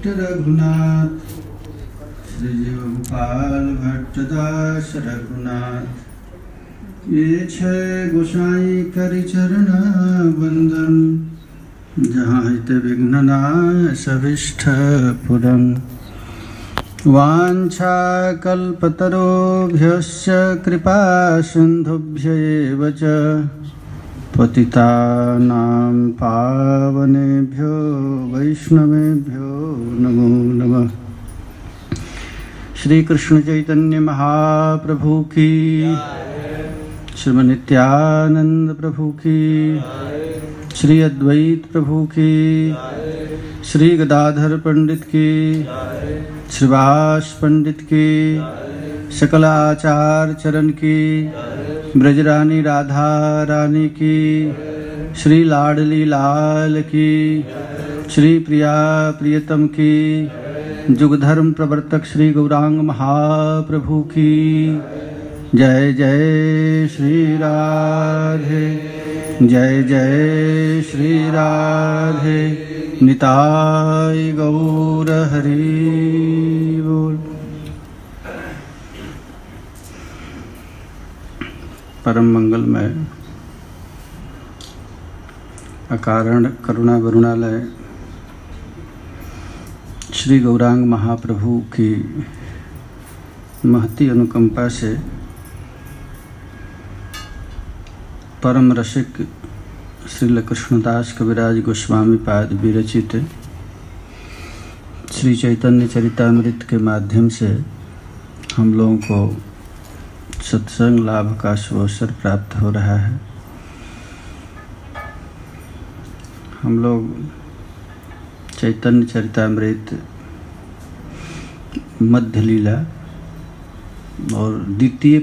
भट्ट रघुनाथ, श्री जीव गोपाल भट्ट दास रघुनाथ। ये छह गोसाई करि चरण वंदन, जहाँ हित विघ्न नाश अभिष्ट पूरन। वाञ्छा कल्पतरुभ्यश्च कृपा सिन्धुभ्य एव च, पतितानां पावनेभ्यो वैष्णवेभ्यो नमो नमः। श्री कृष्ण चैतन्य महाप्रभु की, श्रीमद् नित्यानंद प्रभु की, श्री अद्वैत प्रभु की, श्री गदाधर पंडित की, श्रीवास पंडित की, सकल आचार्य चरण की, ब्रजरानी राधा रानी की, श्री लाडली लाल की, श्री प्रिया प्रियतम की, जुग धर्म प्रवर्तक श्री गौरांग महाप्रभु की जय। जय श्री राधे, जय जय श्री राधे, निताय गौर हरि बोल। परम मंगलमय अकारण करुणा वरुणालय श्री गौरांग महाप्रभु की महती अनुकंपा से परम रसिक श्रील कृष्णदास कविराज गोस्वामी पाद विरचित श्री चैतन्य चरितामृत के माध्यम से हम लोगों को सत्संग लाभ का सुअवसर प्राप्त हो रहा है। हम लोग चैतन्य चरितामृत मध्य लीला और द्वितीय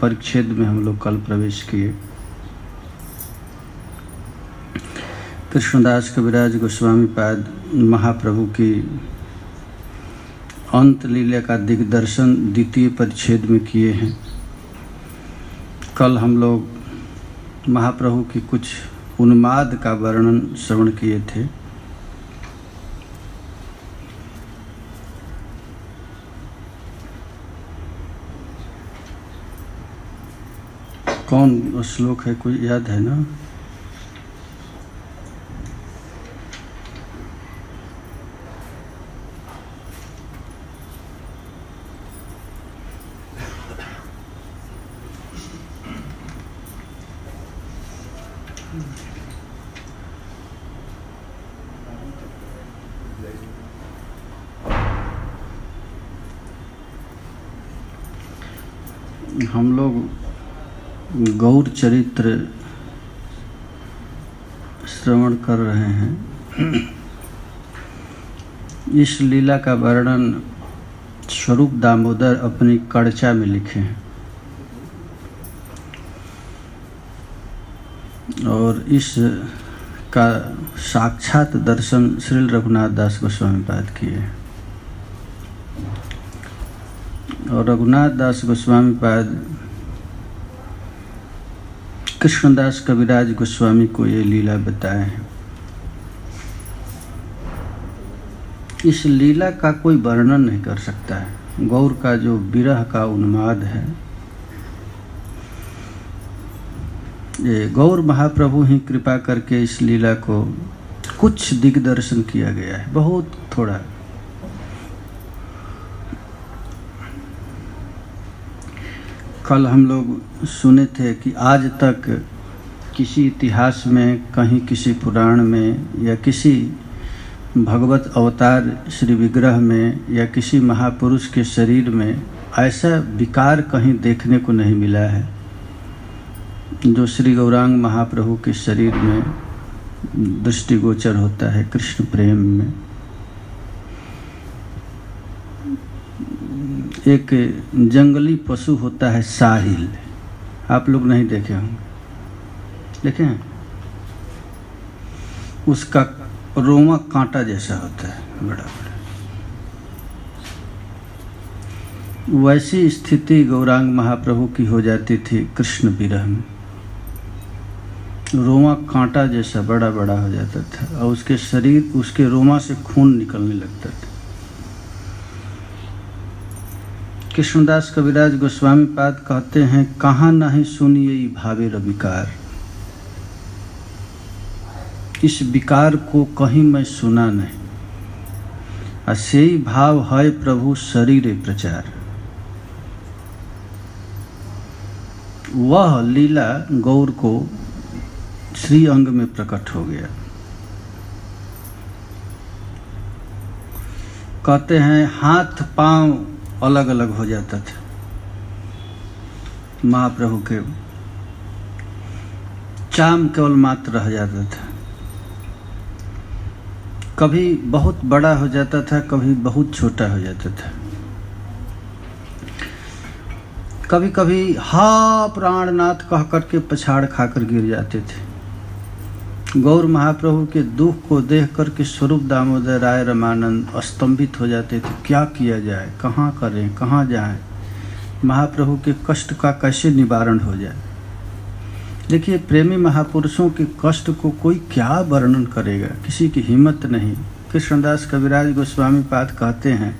परिच्छेद में हम लोग कल प्रवेश किए। कृष्णदास कविराज गोस्वामी पाद महाप्रभु की अंत लीला का दिग्दर्शन द्वितीय परिच्छेद में किए हैं। कल हम लोग महाप्रभु की कुछ उन्माद का वर्णन श्रवण किए थे। कौन श्लोक है, कोई याद है ना? हम लोग गौर चरित्र श्रवण कर रहे हैं। इस लीला का वर्णन स्वरूप दामोदर अपनी कड़चा में लिखे हैं और इस का साक्षात दर्शन श्रील रघुनाथ दास गोस्वामी पाद किए हैं। और रघुनाथ दास गोस्वामी पाद कृष्णदास कविराज गोस्वामी को ये लीला बताए हैं। इस लीला का कोई वर्णन नहीं कर सकता है। गौर का जो विरह का उन्माद है, ये गौर महाप्रभु ही कृपा करके इस लीला को कुछ दिग्दर्शन किया गया है, बहुत थोड़ा। कल हम लोग सुने थे कि आज तक किसी इतिहास में, कहीं किसी पुराण में या किसी भगवत अवतार श्री विग्रह में या किसी महापुरुष के शरीर में ऐसा विकार कहीं देखने को नहीं मिला है जो श्री गौरांग महाप्रभु के शरीर में दृष्टिगोचर होता है कृष्ण प्रेम में। एक जंगली पशु होता है साहिल, आप लोग नहीं देखे होंगे, देखे हैं? उसका रोमा कांटा जैसा होता है, बड़ा बड़ा। वैसी स्थिति गौरांग महाप्रभु की हो जाती थी कृष्ण विरह में। रोमा कांटा जैसा बड़ा बड़ा हो जाता था और उसके शरीर, उसके रोमा से खून निकलने लगता था। कृष्णदास कविराज गोस्वामी पाद कहते हैं, कहाँ नहीं सुनिए भावे रविकार, इस विकार को कहीं मैं सुना नहीं, असेई भाव है प्रभु शरीर प्रचार। वह लीला गौर को श्री अंग में प्रकट हो गया। कहते हैं हाथ पांव अलग अलग हो जाता था महाप्रभु के, चाम केवल मात्र रह जाता था, कभी बहुत बड़ा हो जाता था, कभी बहुत छोटा हो जाता था, कभी कभी हा प्राणनाथ कह करके पछाड़ खाकर गिर जाते थे। गौर महाप्रभु के दुख को देख करके स्वरूप दामोदर राय रमानंद स्तंभित हो जाते थे, क्या किया जाए, कहाँ करें, कहाँ जाएं, महाप्रभु के कष्ट का कैसे निवारण हो जाए। देखिए, प्रेमी महापुरुषों के कष्ट को कोई क्या वर्णन करेगा, किसी की हिम्मत नहीं। कृष्णदास कविराज गोस्वामी पाद कहते हैं,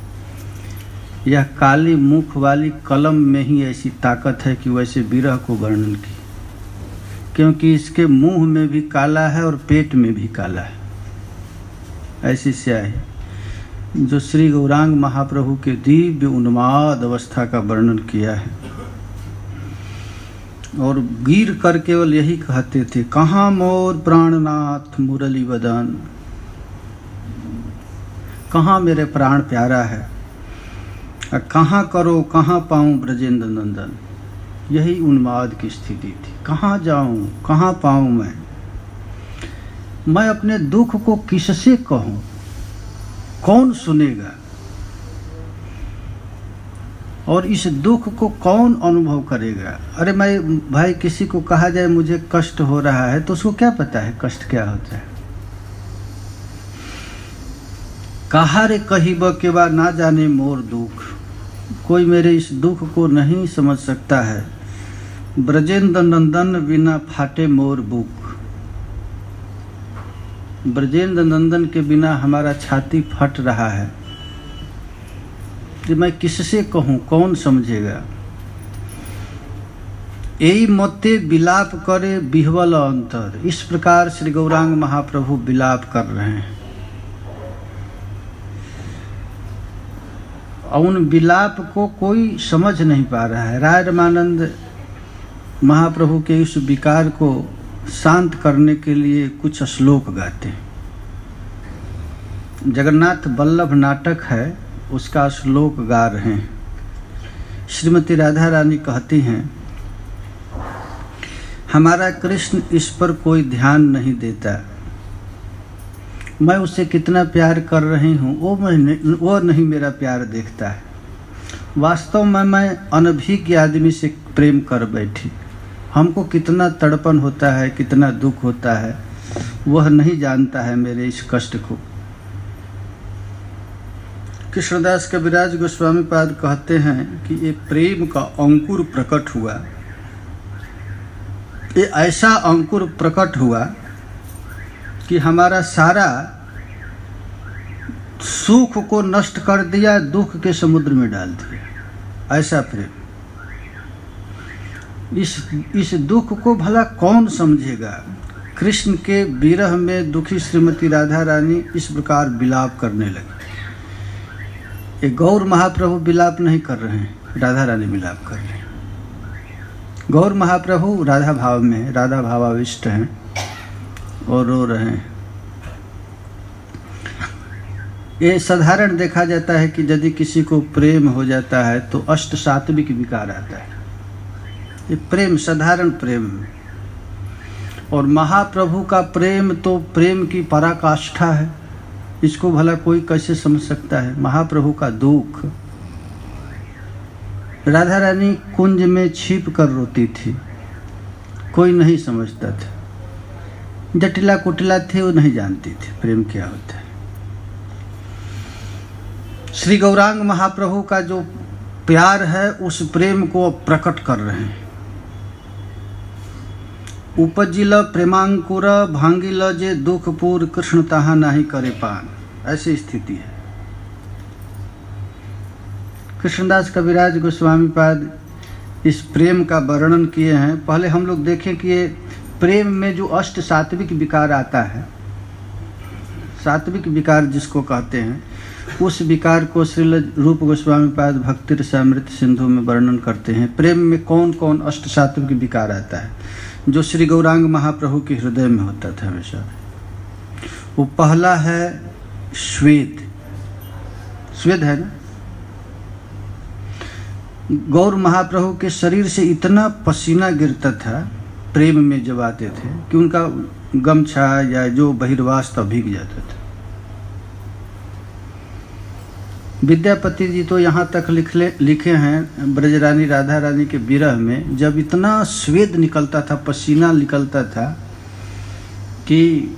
यह काली मुख वाली कलम में ही ऐसी ताकत है कि वैसे विरह को वर्णन की, क्योंकि इसके मुंह में भी काला है और पेट में भी काला है। ऐसी स्याही जो श्री गौरांग महाप्रभु के दिव्य उन्माद अवस्था का वर्णन किया है। और गिर कर केवल यही कहते थे, कहाँ मोर प्राणनाथ मुरली बदन, कहाँ मेरे प्राण प्यारा है, कहाँ करो कहाँ पाऊं ब्रजेंद्र नंदन। यही उन्माद की स्थिति थी, कहाँ जाऊं, कहाँ पाऊं मैं अपने दुख को किससे कहूं, कौन सुनेगा, और इस दुख को कौन अनुभव करेगा। अरे मैं भाई, किसी को कहा जाए मुझे कष्ट हो रहा है तो उसको क्या पता है कष्ट क्या होता है। कहा रे कहिब के बाद ना जाने मोर दुख, कोई मेरे इस दुख को नहीं समझ सकता है। ब्रजेंद्र नंदन बिना फाटे मोर बुक, ब्रजेंद्र नंदन के बिना हमारा छाती फट रहा है, कि मैं किससे कहूँ, कौन समझेगा। यही मोते विलाप करे बिहवल अंतर। इस प्रकार श्री गौरांग महाप्रभु विलाप कर रहे हैं। और उन विलाप को कोई समझ नहीं पा रहा है। राय रमानंद महाप्रभु के इस विकार को शांत करने के लिए कुछ श्लोक गाते हैं। जगन्नाथ वल्लभ नाटक है, उसका श्लोक गा रहे हैं। श्रीमती राधा रानी कहती हैं, हमारा कृष्ण इस पर कोई ध्यान नहीं देता, मैं उससे कितना प्यार कर रही हूँ वो नहीं मेरा प्यार देखता है। वास्तव में मैं अनभिज्ञ आदमी से प्रेम कर बैठी, हमको कितना तड़पन होता है, कितना दुख होता है, वह नहीं जानता है मेरे इस कष्ट को। कृष्णदास कविराज गोस्वामी पाद कहते हैं कि ये प्रेम का अंकुर प्रकट हुआ, ये ऐसा अंकुर प्रकट हुआ कि हमारा सारा सुख को नष्ट कर दिया, दुख के समुद्र में डाल दिया। ऐसा प्रेम, इस दुख को भला कौन समझेगा। कृष्ण के विरह में दुखी श्रीमती राधा रानी इस प्रकार विलाप करने लगी। ये गौर महाप्रभु विलाप नहीं कर रहे हैं, राधा रानी विलाप कर रहे हैं। गौर महाप्रभु राधा भाव में, राधा भावाविष्ट हैं और रो रहे हैं। ये साधारण देखा जाता है कि यदि किसी को प्रेम हो जाता है तो अष्ट सात्विक विकार आता है। ये प्रेम साधारण प्रेम, और महाप्रभु का प्रेम तो प्रेम की पराकाष्ठा है। इसको भला कोई कैसे समझ सकता है। महाप्रभु का दुख, राधा रानी कुंज में छिप कर रोती थी, कोई नहीं समझता था। जटिला कुटिला थे, वो नहीं जानती थी प्रेम क्या होता है। श्री गौरांग महाप्रभु का जो प्यार है उस प्रेम को प्रकट कर रहे हैं। उपजिल प्रेमांकुर भांगिल जे दुखपुर कृष्ण ताहा नाही करे पान, ऐसी स्थिति है। कृष्णदास कविराज गोस्वामी पाद इस प्रेम का वर्णन किए हैं। पहले हम लोग देखें कि ये प्रेम में जो अष्ट सात्विक विकार आता है, सात्विक विकार जिसको कहते हैं, उस विकार को श्रील रूप गोस्वामी पाद भक्ति रसामृत सिंधु में वर्णन करते हैं। प्रेम में कौन कौन अष्ट सात्विक विकार आता है जो श्री गौरांग महाप्रभु के हृदय में होता था हमेशा। वो पहला है श्वेद। श्वेद है ना, गौर महाप्रभु के शरीर से इतना पसीना गिरता था प्रेम में जब आते थे कि उनका गमछा या जो बहिर्वास तब भीग जाता था। विद्यापति जी तो यहाँ तक लिखे हैं ब्रजरानी राधा रानी के विरह में, जब इतना स्वेद निकलता था, पसीना निकलता था कि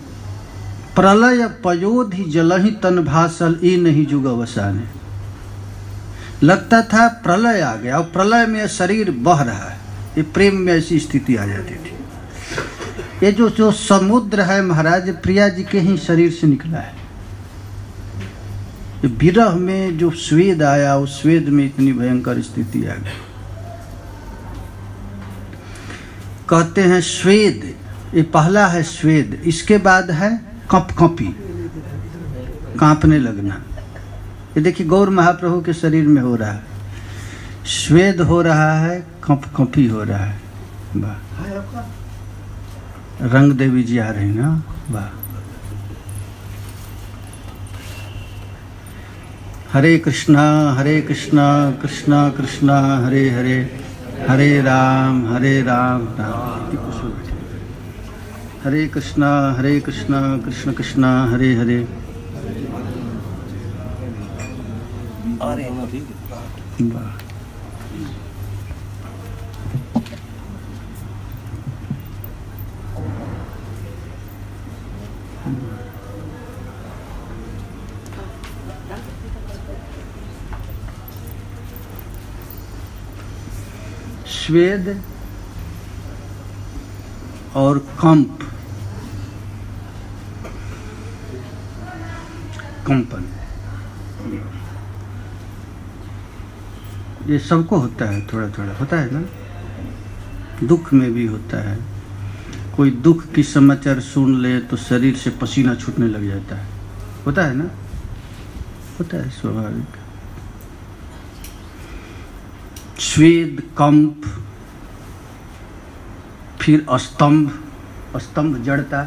प्रलय पयोधि जलहि तन भासल ई नहीं जुग अवसाने। लगता था प्रलय आ गया और प्रलय में शरीर बह रहा है। ये प्रेम में ऐसी स्थिति आ जाती थी। ये जो समुद्र है महाराज प्रिया जी के ही शरीर से निकला है। ये विरह में जो स्वेद आया, उस स्वेद में इतनी भयंकर स्थिति आ गई। कहते हैं स्वेद, ये पहला है स्वेद। इसके बाद है कंपकंपी, कांपने लगना। ये देखिए गौर महाप्रभु के शरीर में हो रहा है, स्वेद हो रहा है, कंपकंपी हो रहा है। वाह, रंग देवी जी आ रही ना, वाह। हरे कृष्णा कृष्णा कृष्णा हरे हरे, हरे राम राम। हरे कृष्णा कृष्ण कृष्णा हरे हरे। वाह, स्वेद और कंपन, ये सबको होता है, थोड़ा थोड़ा होता है ना। दुख में भी होता है। कोई दुख की समाचार सुन ले तो शरीर से पसीना छूटने लग जाता है, होता है ना, होता है, स्वाभाविक। स्वेद, कंप, फिर स्तंभ जड़ता।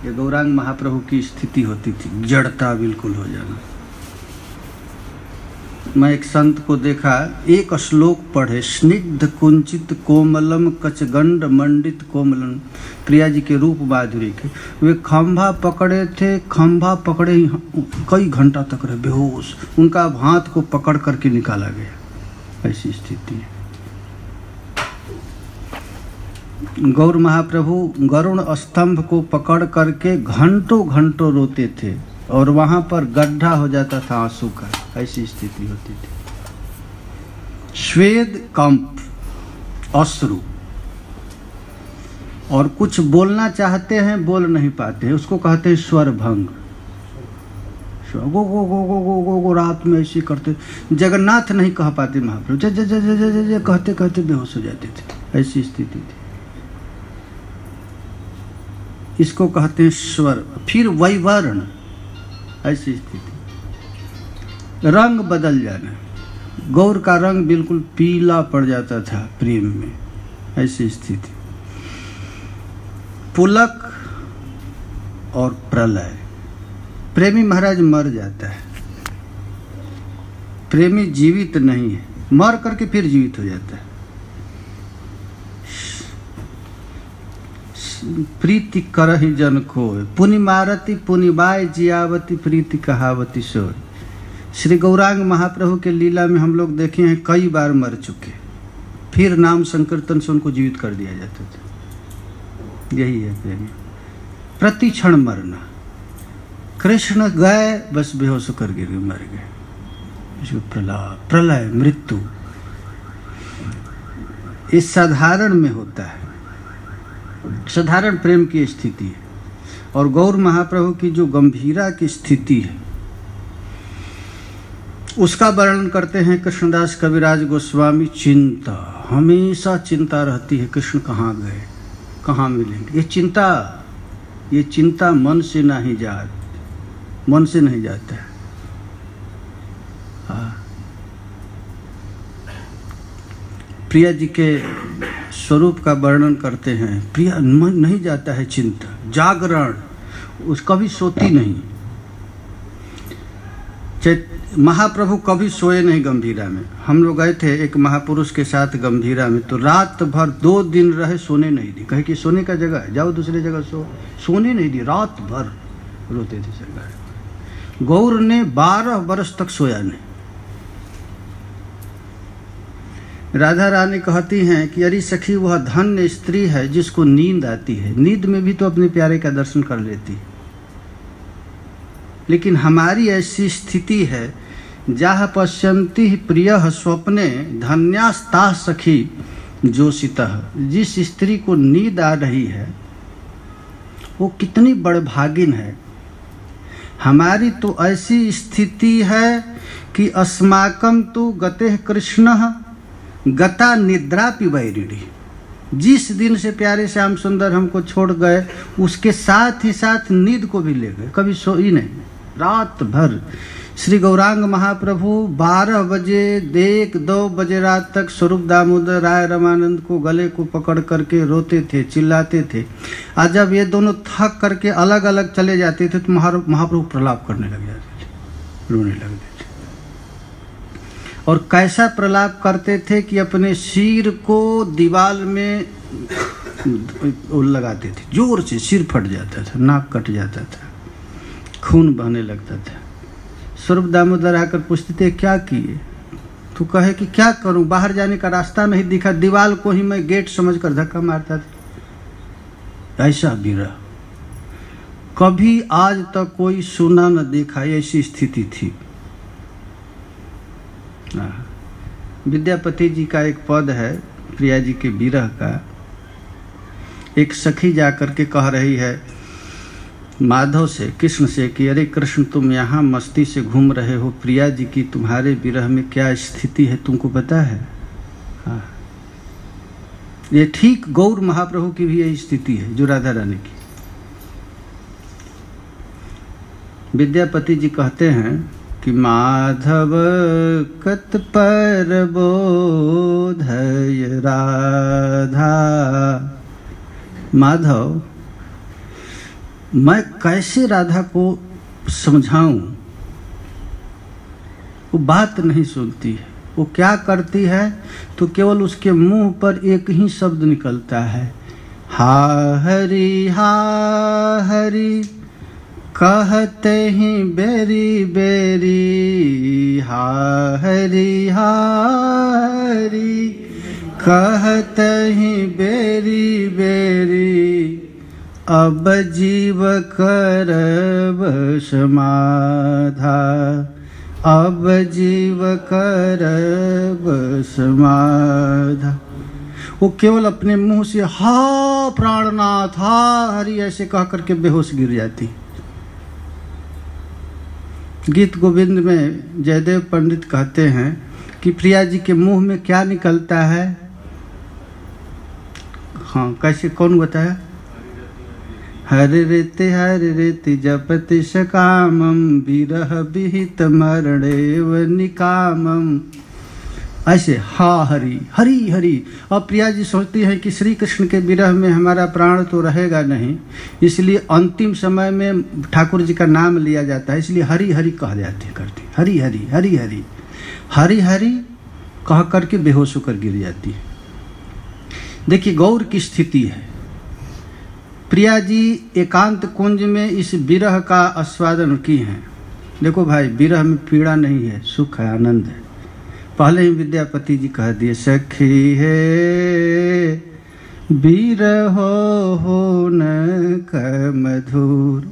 ये गौरांग महाप्रभु की स्थिति होती थी, जड़ता बिल्कुल हो जाना। मैं एक संत को देखा, एक श्लोक पढ़े, स्निग्ध कुंचित कोमलम कचगंड मंडित कोमलम, प्रिया जी के रूप माधुरी के। वे खंभा पकड़े थे, खंभा पकड़े कई घंटा तक रहे बेहोश। उनका हाथ को पकड़ करके निकाला गया, ऐसी स्थिति है। गौर महाप्रभु गरुण स्तंभ को पकड़ करके घंटों घंटों रोते थे और वहां पर गड्ढा हो जाता था आंसू का, ऐसी स्थिति होती थी। श्वेद, कंप, अश्रु, और कुछ बोलना चाहते हैं बोल नहीं पाते हैं, उसको कहते हैं स्वर भंग। गो गो गो गो गो गो गो रात में ऐसे करते, जगन्नाथ नहीं कह पाते महाप्रभु, ज ज ज ज ज ज कहते कहते बेहोश हो जाते थे, ऐसी स्थिति थी। इसको कहते हैं स्वर। फिर वैवर्ण, ऐसी स्थिति। रंग बदल जाना, गौर का रंग बिल्कुल पीला पड़ जाता था प्रेम में, ऐसी स्थिति। पुलक और प्रलय। प्रेमी महाराज मर जाता है, प्रेमी जीवित नहीं है, मर करके फिर जीवित हो जाता है। प्रीति करहि जन खोय, पुनि मारती पुनि बाय जियावती, प्रीति कहावती सोय। श्री गौरांग महाप्रभु के लीला में हम लोग देखे हैं कई बार मर चुके, फिर नाम संकीर्तन से उनको जीवित कर दिया जाता था। यही है प्रेम, प्रति क्षण मरना। कृष्ण गए बस बेहोश होकर गिर गए, मर गए। इसको प्रलय, मृत्यु, इस साधारण में होता है। साधारण प्रेम की स्थिति है। और गौर महाप्रभु की जो गंभीरा की स्थिति है उसका वर्णन करते हैं कृष्णदास कविराज गोस्वामी। चिंता, हमेशा चिंता रहती है, कृष्ण कहाँ गए, कहाँ मिलेंगे। ये चिंता मन से नहीं जाता है। प्रिया जी के स्वरूप का वर्णन करते हैं। प्रिया मन नहीं जाता है, चिंता, जागरण, उस कभी सोती नहीं। महाप्रभु कभी सोए नहीं गंभीरा में। हम लोग गए थे एक महापुरुष के साथ गंभीरा में, तो रात भर 2 दिन रहे, सोने नहीं दी। कहे कि सोने का जगह है, जाओ दूसरे जगह सोने नहीं दी, रात भर रोते थे सरकार। गौर ने 12 वर्ष तक सोया नहीं। राधा रानी कहती हैं कि अरे सखी, वह धन्य स्त्री है जिसको नींद आती है, नींद में भी तो अपने प्यारे का दर्शन कर लेती। लेकिन हमारी ऐसी स्थिति है, जाह पश्यन्ति प्रियः स्वप्ने धन्यास्ता सखी जोशितः। जिस स्त्री को नींद आ रही है वो कितनी बड़भागिन है। हमारी तो ऐसी स्थिति है कि अस्माकं तु गतेः कृष्णः गता निद्रा पिबैरिणी। जिस दिन से प्यारे श्याम सुंदर हमको छोड़ गए उसके साथ ही साथ नींद को भी ले गए, कभी सोई नहीं, रात भर। श्री गौरांग महाप्रभु 12 बजे 1-2 बजे रात तक स्वरूप दामोदर राय रमानंद को गले को पकड़ करके रोते थे, चिल्लाते थे। और जब ये दोनों थक करके अलग अलग चले जाते थे तो महाप्रभु प्रलाप करने लग जाते थे, रोने लगते थे। और कैसा प्रलाप करते थे कि अपने सिर को दीवार में लगाते थे, जोर से सिर फट जाता था, नाक कट जाता था, खून बहने लगता था। स्वरूप दामोदर आकर पूछते थे क्या किए, तो कहे कि क्या करूं, बाहर जाने का रास्ता नहीं दिखा, दीवार को ही मैं गेट समझकर धक्का मारता था। ऐसा विरह कभी आज तक कोई सुना न देखा, ऐसी स्थिति थी। विद्यापति जी का एक पद है प्रिया जी के विरह का। एक सखी जाकर के कह रही है माधव से, कृष्ण से, कि अरे कृष्ण, तुम यहाँ मस्ती से घूम रहे हो, प्रिया जी की तुम्हारे विरह में क्या स्थिति है तुमको पता है? हाँ, ये ठीक गौर महाप्रभु की भी यही स्थिति है जो राधा रानी की। विद्यापति जी कहते हैं कि माधव कत पर बोधय राधा। माधव, मैं कैसे राधा को समझाऊं, वो बात नहीं सुनती है। वो क्या करती है तो केवल उसके मुंह पर एक ही शब्द निकलता है, हा हरि कहते ही बेरी बेरी, हा हरि कहते ही बेरी बेरी, अब जीव करब समाधा, अब जीव करब समाधा। वो केवल अपने मुंह से हा प्राणनाथ हा हरि ऐसे कह करके बेहोश गिर जाती। गीत गोविंद में जयदेव पंडित कहते हैं कि प्रिया जी के मुंह में क्या निकलता है। हाँ, कैसे, कौन बताया? हरि रेति जपति सकामम विरह विहित मरणेव निकामम। ऐसे हा हरि हरि हरि। और प्रिया जी सोचती हैं कि श्री कृष्ण के विरह में हमारा प्राण तो रहेगा नहीं, इसलिए अंतिम समय में ठाकुर जी का नाम लिया जाता है, इसलिए हरि हरि कह जाती करती, हरि हरि हरि हरि हरि हरि कह करके बेहोश होकर गिर जाती है। देखिए गौर की स्थिति है। प्रिया जी एकांत कुंज में इस विरह का आस्वादन की हैं। देखो भाई, विरह में पीड़ा नहीं है, सुख है, आनंद है। पहले ही विद्यापति जी कह दिए, सखी है विरह हो न क मधुर।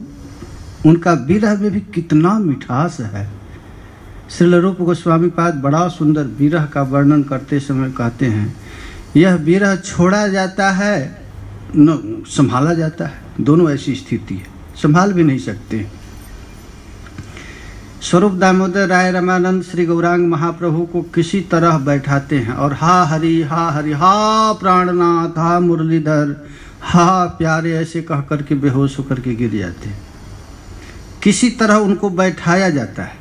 उनका विरह में भी कितना मिठास है। श्रील रूप गोस्वामी पाद बड़ा सुंदर विरह का वर्णन करते समय कहते हैं, यह विरह छोड़ा जाता है न संभाला जाता है। दोनों ऐसी स्थिति है, संभाल भी नहीं सकते। स्वरूप दामोदर राय रामानंद श्री गौरांग महाप्रभु को किसी तरह बैठाते हैं और हा हरि हा प्राणनाथ हा मुरलीधर हा प्यारे ऐसे कह करके बेहोश होकर के गिर जाते हैं। किसी तरह उनको बैठाया जाता है।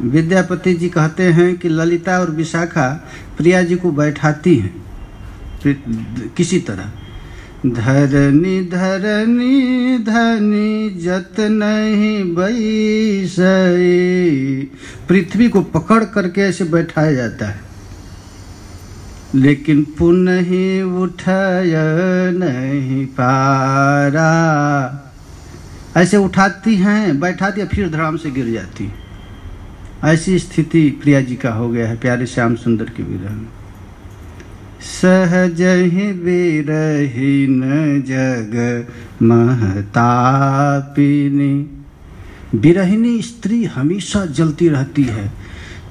विद्यापति जी कहते हैं कि ललिता और विशाखा प्रिया जी को बैठाती हैं किसी तरह। धरनी धरनी धनी जत नहीं बैसई, पृथ्वी को पकड़ करके ऐसे बैठाया जाता है, लेकिन पुनः ही उठाय नहीं पारा। ऐसे उठाती हैं, बैठाती है, फिर धड़ाम से गिर जाती है। ऐसी स्थिति प्रिया जी का हो गया है प्यारे श्याम सुंदर के विरह में। सहज ही विरहीन जग महतापिनी, विरहिनी स्त्री हमेशा जलती रहती है।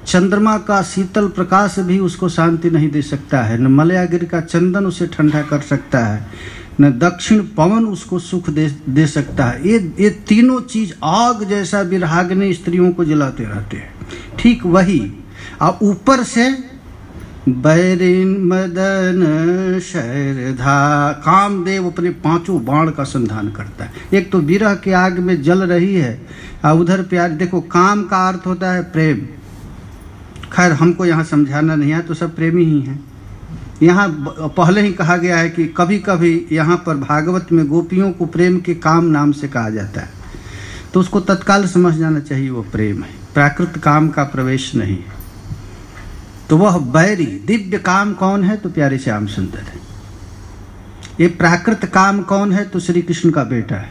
चंद्रमा का शीतल प्रकाश भी उसको शांति नहीं दे सकता है, न मलयागिरी का चंदन उसे ठंडा कर सकता है, न दक्षिण पवन उसको सुख दे सकता है। ये तीनों चीज आग जैसा विरहाग्नि स्त्रियों को जलाते रहते हैं। ठीक वही और ऊपर से बैरिन मदन शरधा, कामदेव अपने पांचों बाण का संधान करता है। एक तो विरह के आग में जल रही है और उधर प्यार। देखो, काम का अर्थ होता है प्रेम। खैर हमको यहाँ समझाना नहीं है, तो सब प्रेमी ही हैं। यहाँ पहले ही कहा गया है कि कभी कभी यहाँ पर भागवत में गोपियों को प्रेम के काम नाम से कहा जाता है, तो उसको तत्काल समझ जाना चाहिए वो प्रेम है, प्राकृत काम का प्रवेश नहीं है। तो वह बैरी दिव्य काम कौन है? तो प्यारे श्याम सुंदर है। ये प्राकृत काम कौन है? तो श्री कृष्ण का बेटा है।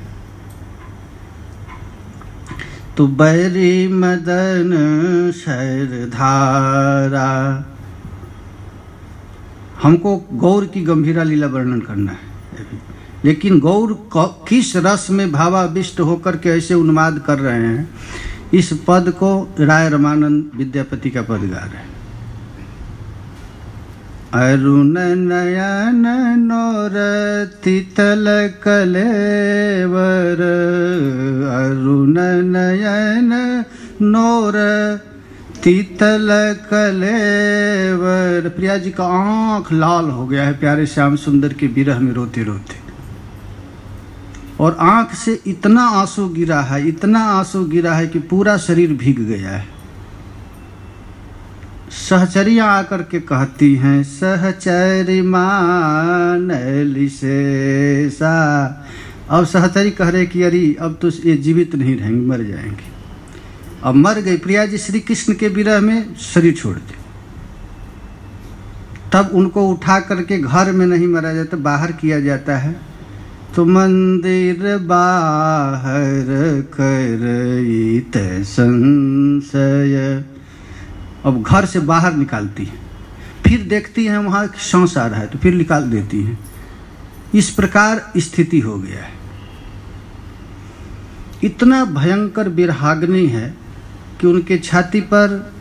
तो बैरी मदन शरधारा। हमको गौर की गंभीरा लीला वर्णन करना है, लेकिन गौर किस रस में भावाविष्ट होकर के ऐसे उन्माद कर रहे हैं, इस पद को राय रमानंद विद्यापति का पद गा रहे हैं। अरुण नयन नोरति तल कलेवर, अरुण नयन नोर तीतल कलेवर। प्रिया जी का आंख लाल हो गया है प्यारे श्याम सुंदर के विरह में रोते रोते, और आंख से इतना आंसू गिरा है, इतना आंसू गिरा है कि पूरा शरीर भीग गया है। सहचरियां आकर के कहती हैं, सहचरी मान लिशेषा। अब सहचरी कह रहे कि अरे अब तो ये जीवित नहीं रहेंगे, मर जाएंगे। अब मर गई। प्रिया जी श्री कृष्ण के विरह में शरीर छोड़ दे। तब उनको उठा करके घर में नहीं मरा जाता, बाहर किया जाता है। तो मंदिर बाहर करईत संशय। अब घर से बाहर निकालती है, फिर देखती हैं वहाँ सांस आ रहा है तो फिर निकाल देती हैं। इस प्रकार स्थिति हो गया है। इतना भयंकर विरहाग्नि है कि उनके छाती पर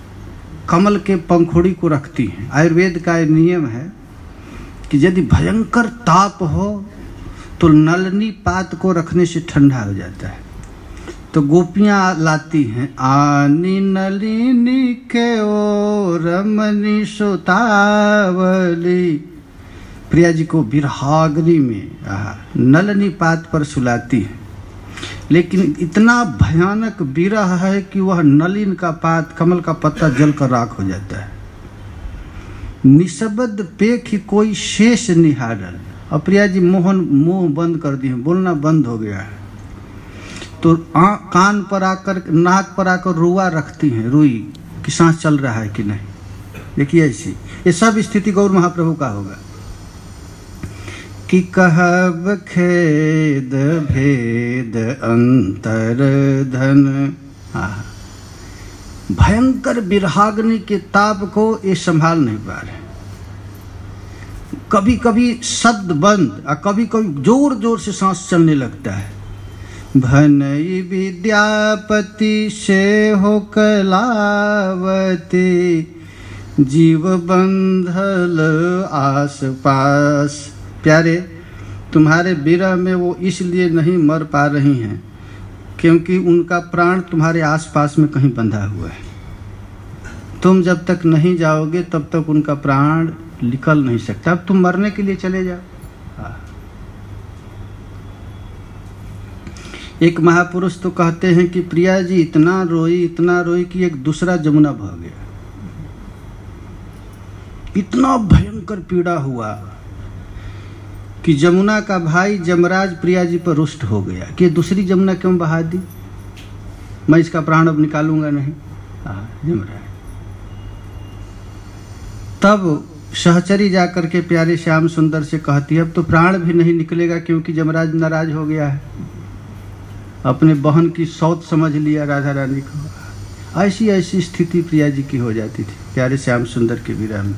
कमल के पंखुड़ी को रखती हैं। आयुर्वेद का नियम है कि यदि भयंकर ताप हो तो नलनी पात को रखने से ठंडा हो जाता है। तो गोपियां लाती हैं, आनी नलिनी के ओ रमनी सुतावली। प्रिया जी को विरहाग्नि में नलनी पात पर सुलाती है, लेकिन इतना भयानक विरह है कि वह नलिन का पात, कमल का पत्ता जलकर राख हो जाता है। निशब्द पेख ही कोई शेष निहारल। और प्रिया जी मुंह बंद कर दिए, बोलना बंद हो गया है। तो कान पर आकर, नाक पर आकर रुआ रखती हैं, रुई कि सांस चल रहा है कि नहीं। देखिए ऐसी ये सब स्थिति गौर महाप्रभु का होगा कि कहब खेद भेद अंतर धन। भयंकर विरहाग्नि के ताप को ये संभाल नहीं पा रहे। कभी कभी शब्द बंद और कभी कभी जोर जोर से सांस चलने लगता है। भनई विद्यापति से हो कलावती, जीव बंधल आस पास। प्यारे, तुम्हारे विरह में वो इसलिए नहीं मर पा रही हैं क्योंकि उनका प्राण तुम्हारे आसपास में कहीं बंधा हुआ है। तुम जब तक नहीं जाओगे तब तक उनका प्राण निकल नहीं सकता। अब तुम मरने के लिए चले जाओ। एक महापुरुष तो कहते हैं कि प्रिया जी इतना रोई कि एक दूसरा जमुना बह गया। इतना भयंकर पीड़ा हुआ कि जमुना का भाई जमराज प्रिया जी पर रुष्ट हो गया कि दूसरी जमुना क्यों बहा दी, मैं इसका प्राण अब निकालूंगा नहीं। जमराज तब सहचरी जाकर के प्यारे श्याम सुंदर से कहती है अब तो प्राण भी नहीं निकलेगा क्योंकि जमराज नाराज हो गया है। अपने बहन की सौत समझ लिया राधा रानी को। ऐसी स्थिति प्रिया जी की हो जाती थी प्यारे श्याम सुंदर के विरह में।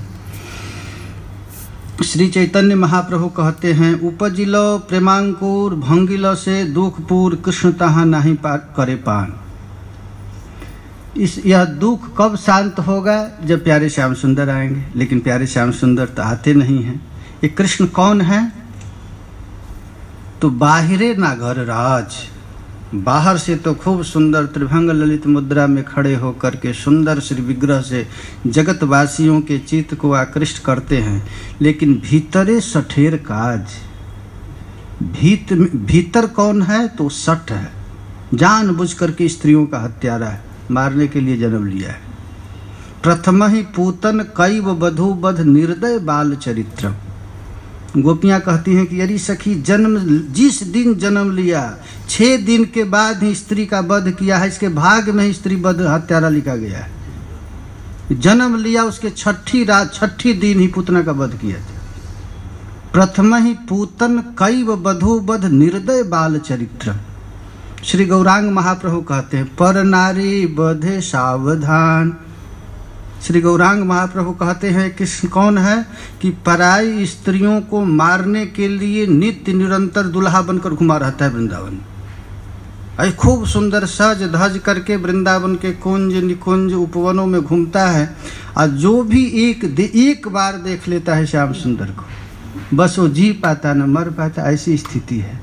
श्री चैतन्य महाप्रभु कहते हैं उपजिलो प्रेमांकुर भंगिलो से दुखपुर कृष्ण तहा नहीं करे पान। यह दुख कब शांत होगा? जब प्यारे श्याम सुंदर आएंगे। लेकिन प्यारे श्याम सुंदर तो आते नहीं हैं। ये कृष्ण कौन है? तो बाहिरे नागर राज, बाहर से तो खूब सुंदर त्रिभंग ललित मुद्रा में खड़े होकर के सुंदर श्री विग्रह से जगतवासियों के चित्त को आकृष्ट करते हैं, लेकिन भीतरे सठेर काज। भीतर कौन है? तो सठ है, जानबूझ करके स्त्रियों का हत्यारा है, मारने के लिए जन्म लिया है। प्रथम ही पूतन कैव बधू बध निर्दय बाल चरित्र। गोपियां कहती हैं कि यदि सखी जिस दिन जन्म लिया 6 दिन के बाद ही स्त्री का वध किया है, इसके भाग में ही स्त्री वध हत्यारा लिखा गया है। जन्म लिया उसके छठी दिन ही पुतना का वध किया था। प्रथम ही पूतन कैव बधू बध निर्दय बाल चरित्र। श्री गौरांग महाप्रभु कहते हैं पर नारी बधे सावधान। श्री गौरांग महाप्रभु कहते हैं कृष्ण कौन है कि पराई स्त्रियों को मारने के लिए नित्य निरंतर दुल्हा बनकर घुमा रहता है वृंदावन। ऐ खूब सुंदर सज धज करके वृंदावन के कुंज निकुंज उपवनों में घूमता है, और जो भी एक बार देख लेता है श्याम सुंदर को, बस वो जी पाता न मर पाता। ऐसी स्थिति है,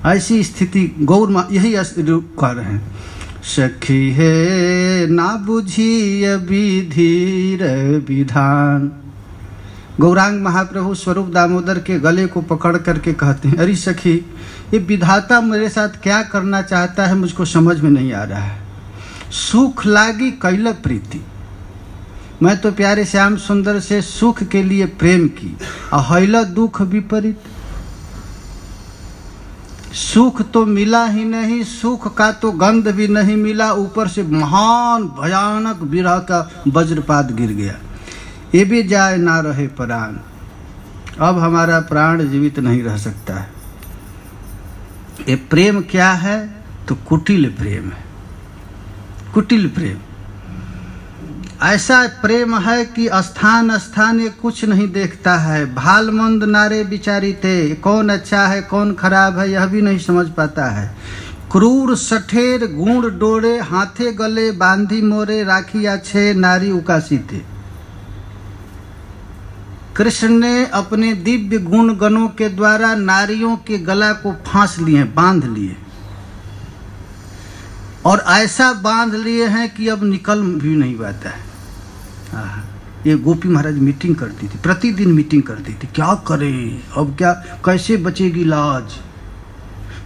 ऐसी स्थिति गौर यही कह रहे हैं। सखी है ना बुझी अभी धीर विधान। गौरांग महाप्रभु स्वरूप दामोदर के गले को पकड़ करके कहते हैं अरे सखी, ये विधाता मेरे साथ क्या करना चाहता है मुझको समझ में नहीं आ रहा है। सुख लागी कैल प्रीति, मैं तो प्यारे श्याम सुंदर से सुख के लिए प्रेम की, और हैला दुख विपरीत। सुख तो मिला ही नहीं, सुख का तो गंध भी नहीं मिला, ऊपर से महान भयानक विरह का वज्रपात गिर गया। ये भी जाए ना रहे प्राण, अब हमारा प्राण जीवित नहीं रह सकता है। ये प्रेम क्या है? तो कुटिल प्रेम है, कुटिल प्रेम। ऐसा प्रेम है कि स्थान स्थान ये कुछ नहीं देखता है। भाल मंद नारे बिचारी थे, कौन अच्छा है कौन खराब है यह भी नहीं समझ पाता है। क्रूर सठेर गुण डोरे, हाथे गले बांधी मोरे, राखिया छे नारी उकासी थे। कृष्ण ने अपने दिव्य गुण गणों के द्वारा नारियों के गला को फांस लिए, बांध लिए, और ऐसा बांध लिए हैं कि अब निकल भी नहीं पाता है। ये गोपी महाराज मीटिंग करती थी, प्रतिदिन मीटिंग करती थी, क्या करें अब, क्या कैसे बचेगी लाज।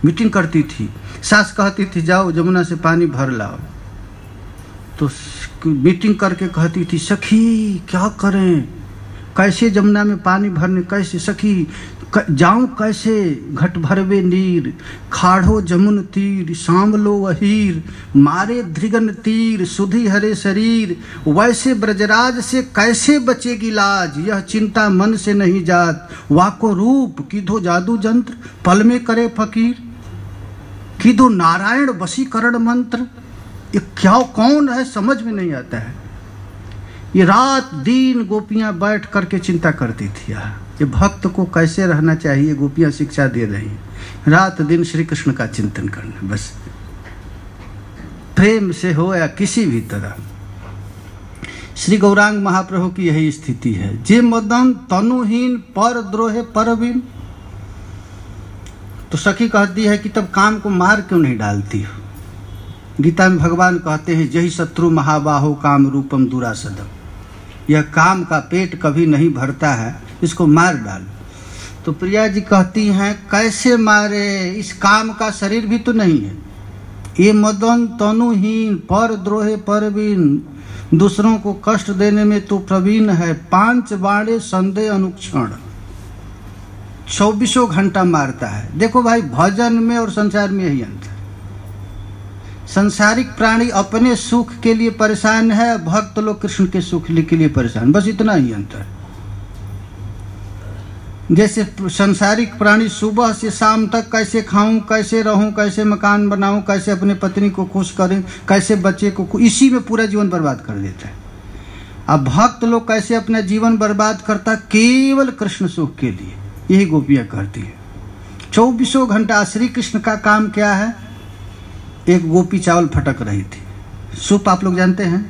मीटिंग करती थी। सास कहती थी जाओ जमुना से पानी भर लाओ, तो मीटिंग करके कहती थी सखी क्या करें, कैसे जमुना में पानी भरने, कैसे सखी जाऊं कैसे, घट भरवे नीर, खाढ़ो जमुन तीर, सांवलो वहीर, मारे धृगन तीर, सुधी हरे शरीर, वैसे ब्रजराज से कैसे बचेगी लाज, यह चिंता मन से नहीं जात, वाको रूप किधो जादू जंत्र, पल में करे फकीर, किधो नारायण वशीकरण मंत्र। ये क्या कौन है समझ में नहीं आता है। ये रात दिन गोपियां बैठ करके चिंता करती थी, ये भक्त को कैसे रहना चाहिए, गोपियां शिक्षा दे रही हैं। रात दिन श्री कृष्ण का चिंतन करना, बस प्रेम से हो या किसी भी तरह। श्री गौरांग महाप्रभु की यही स्थिति है। जे मदन तनुहीन पर द्रोहे परवीन। तो सखी कहती है कि तब काम को मार क्यों नहीं डालती हो? गीता में भगवान कहते हैं जही शत्रु महाबाहो काम रूपम दुरासदम। यह काम का पेट कभी नहीं भरता है, इसको मार डालो। तो प्रिया जी कहती हैं कैसे मारे, इस काम का शरीर भी तो नहीं है। ये मदन तनुहीन पर द्रोहे परवीन, दूसरों को कष्ट देने में तो प्रवीण है। 5 बाणे संदेह अनुक्षण, 24 घंटा मारता है। देखो भाई, भजन में और संसार में यही अंतर। संसारिक प्राणी अपने सुख के लिए परेशान है, भक्त लोग कृष्ण के सुख के लिए परेशान, बस इतना ही अंतर है। जैसे संसारिक प्राणी सुबह से शाम तक कैसे खाऊं, कैसे रहूं, कैसे मकान बनाऊं, कैसे अपने पत्नी को खुश करें, कैसे बच्चे को, इसी में पूरा जीवन बर्बाद कर देता है। अब भक्त लोग कैसे अपना जीवन बर्बाद करता, केवल कृष्ण सुख के लिए। यही गोपियां करती है। 24 घंटा श्री कृष्ण का काम क्या है? एक गोपी चावल फटक रही थी। सूप आप लोग जानते हैं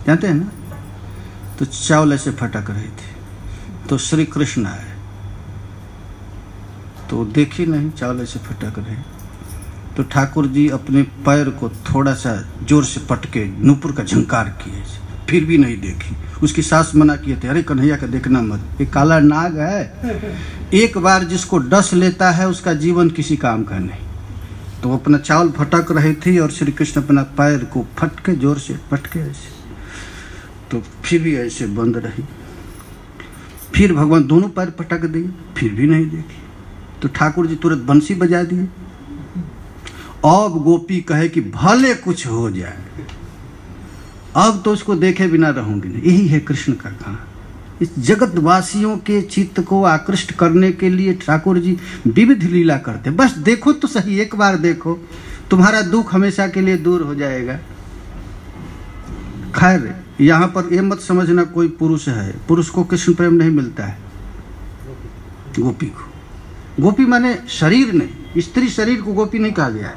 ना? तो चावल ऐसे फटक रही थी, तो श्री कृष्ण आए, तो देखी नहीं चावल ऐसे फटक रहे, तो ठाकुर जी अपने पैर को थोड़ा सा जोर से पटके नूपुर का झंकार किए, फिर भी नहीं देखी। उसकी सास मना किए थे, अरे कन्हैया का देखना मत, ये काला नाग है, एक बार जिसको डस लेता है उसका जीवन किसी काम का नहीं। तो अपना चावल फटक रही थी और श्री कृष्ण अपना पैर को फटके जोर से पटके ऐसे, तो फिर भी ऐसे बंद रही। फिर भगवान दोनों पैर पटक दिए, फिर भी नहीं देखी। तो ठाकुर जी तुरंत बंसी बजा दिए। अब गोपी कहे कि भले कुछ हो जाए, अब तो उसको देखे बिना रहूंगी नहीं। यही है कृष्ण का काम। इस जगतवासियों के चित्त को आकृष्ट करने के लिए ठाकुर जी विविध लीला करते। बस देखो तो सही, एक बार देखो, तुम्हारा दुख हमेशा के लिए दूर हो जाएगा। खैर, यहाँ पर यह मत समझना कोई पुरुष है, पुरुष को कृष्ण प्रेम नहीं मिलता है, गोपी को। गोपी माने शरीर नहीं, स्त्री शरीर को गोपी नहीं कहा गया है।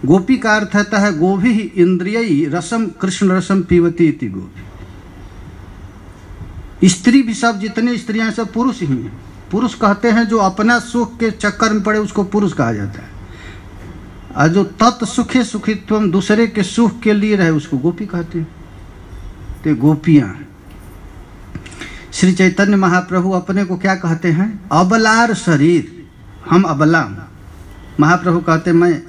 गोपी का अर्थ होता है गोभी इंद्रिय रसम कृष्ण रसम पीवती इति गोपी। स्त्री भी सब, जितने स्त्रियां सब पुरुष ही हैं। पुरुष कहते हैं जो अपना सुख के चक्कर में पड़े उसको पुरुष कहा जाता है, और जो तत् सुखे सुखित्वम दूसरे के सुख के लिए रहे उसको गोपी कहते हैं। तो गोपियां, श्री चैतन्य महाप्रभु अपने को क्या कहते हैं? अबलार शरीर, हम अबला। महाप्रभु कहते मैं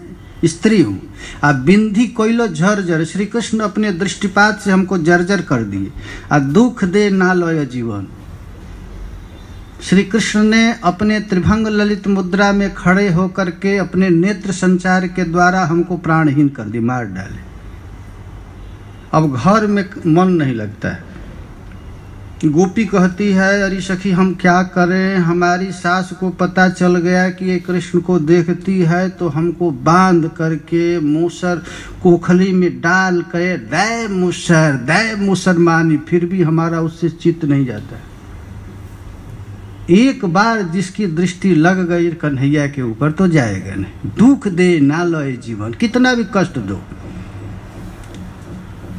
स्त्री हूँ। अब बिंदी कोयलो झरझर, श्री कृष्ण अपने दृष्टिपात से हमको जर्जर कर दिए। और दुख दे ना लय जीवन, श्री कृष्ण ने अपने त्रिभंग ललित मुद्रा में खड़े होकर के अपने नेत्र संचार के द्वारा हमको प्राणहीन कर दी, मार डाले। अब घर में मन नहीं लगता है। गोपी कहती है अरे सखी हम क्या करें, हमारी सास को पता चल गया कि ये कृष्ण को देखती है तो हमको बांध करके मूसर कोखली में डाल के दै मूसर मानी, फिर भी हमारा उससे चित्त नहीं जाता। एक बार जिसकी दृष्टि लग गई कन्हैया के ऊपर तो जाएगा नहीं। दुख दे ना लय जीवन, कितना भी कष्ट दो।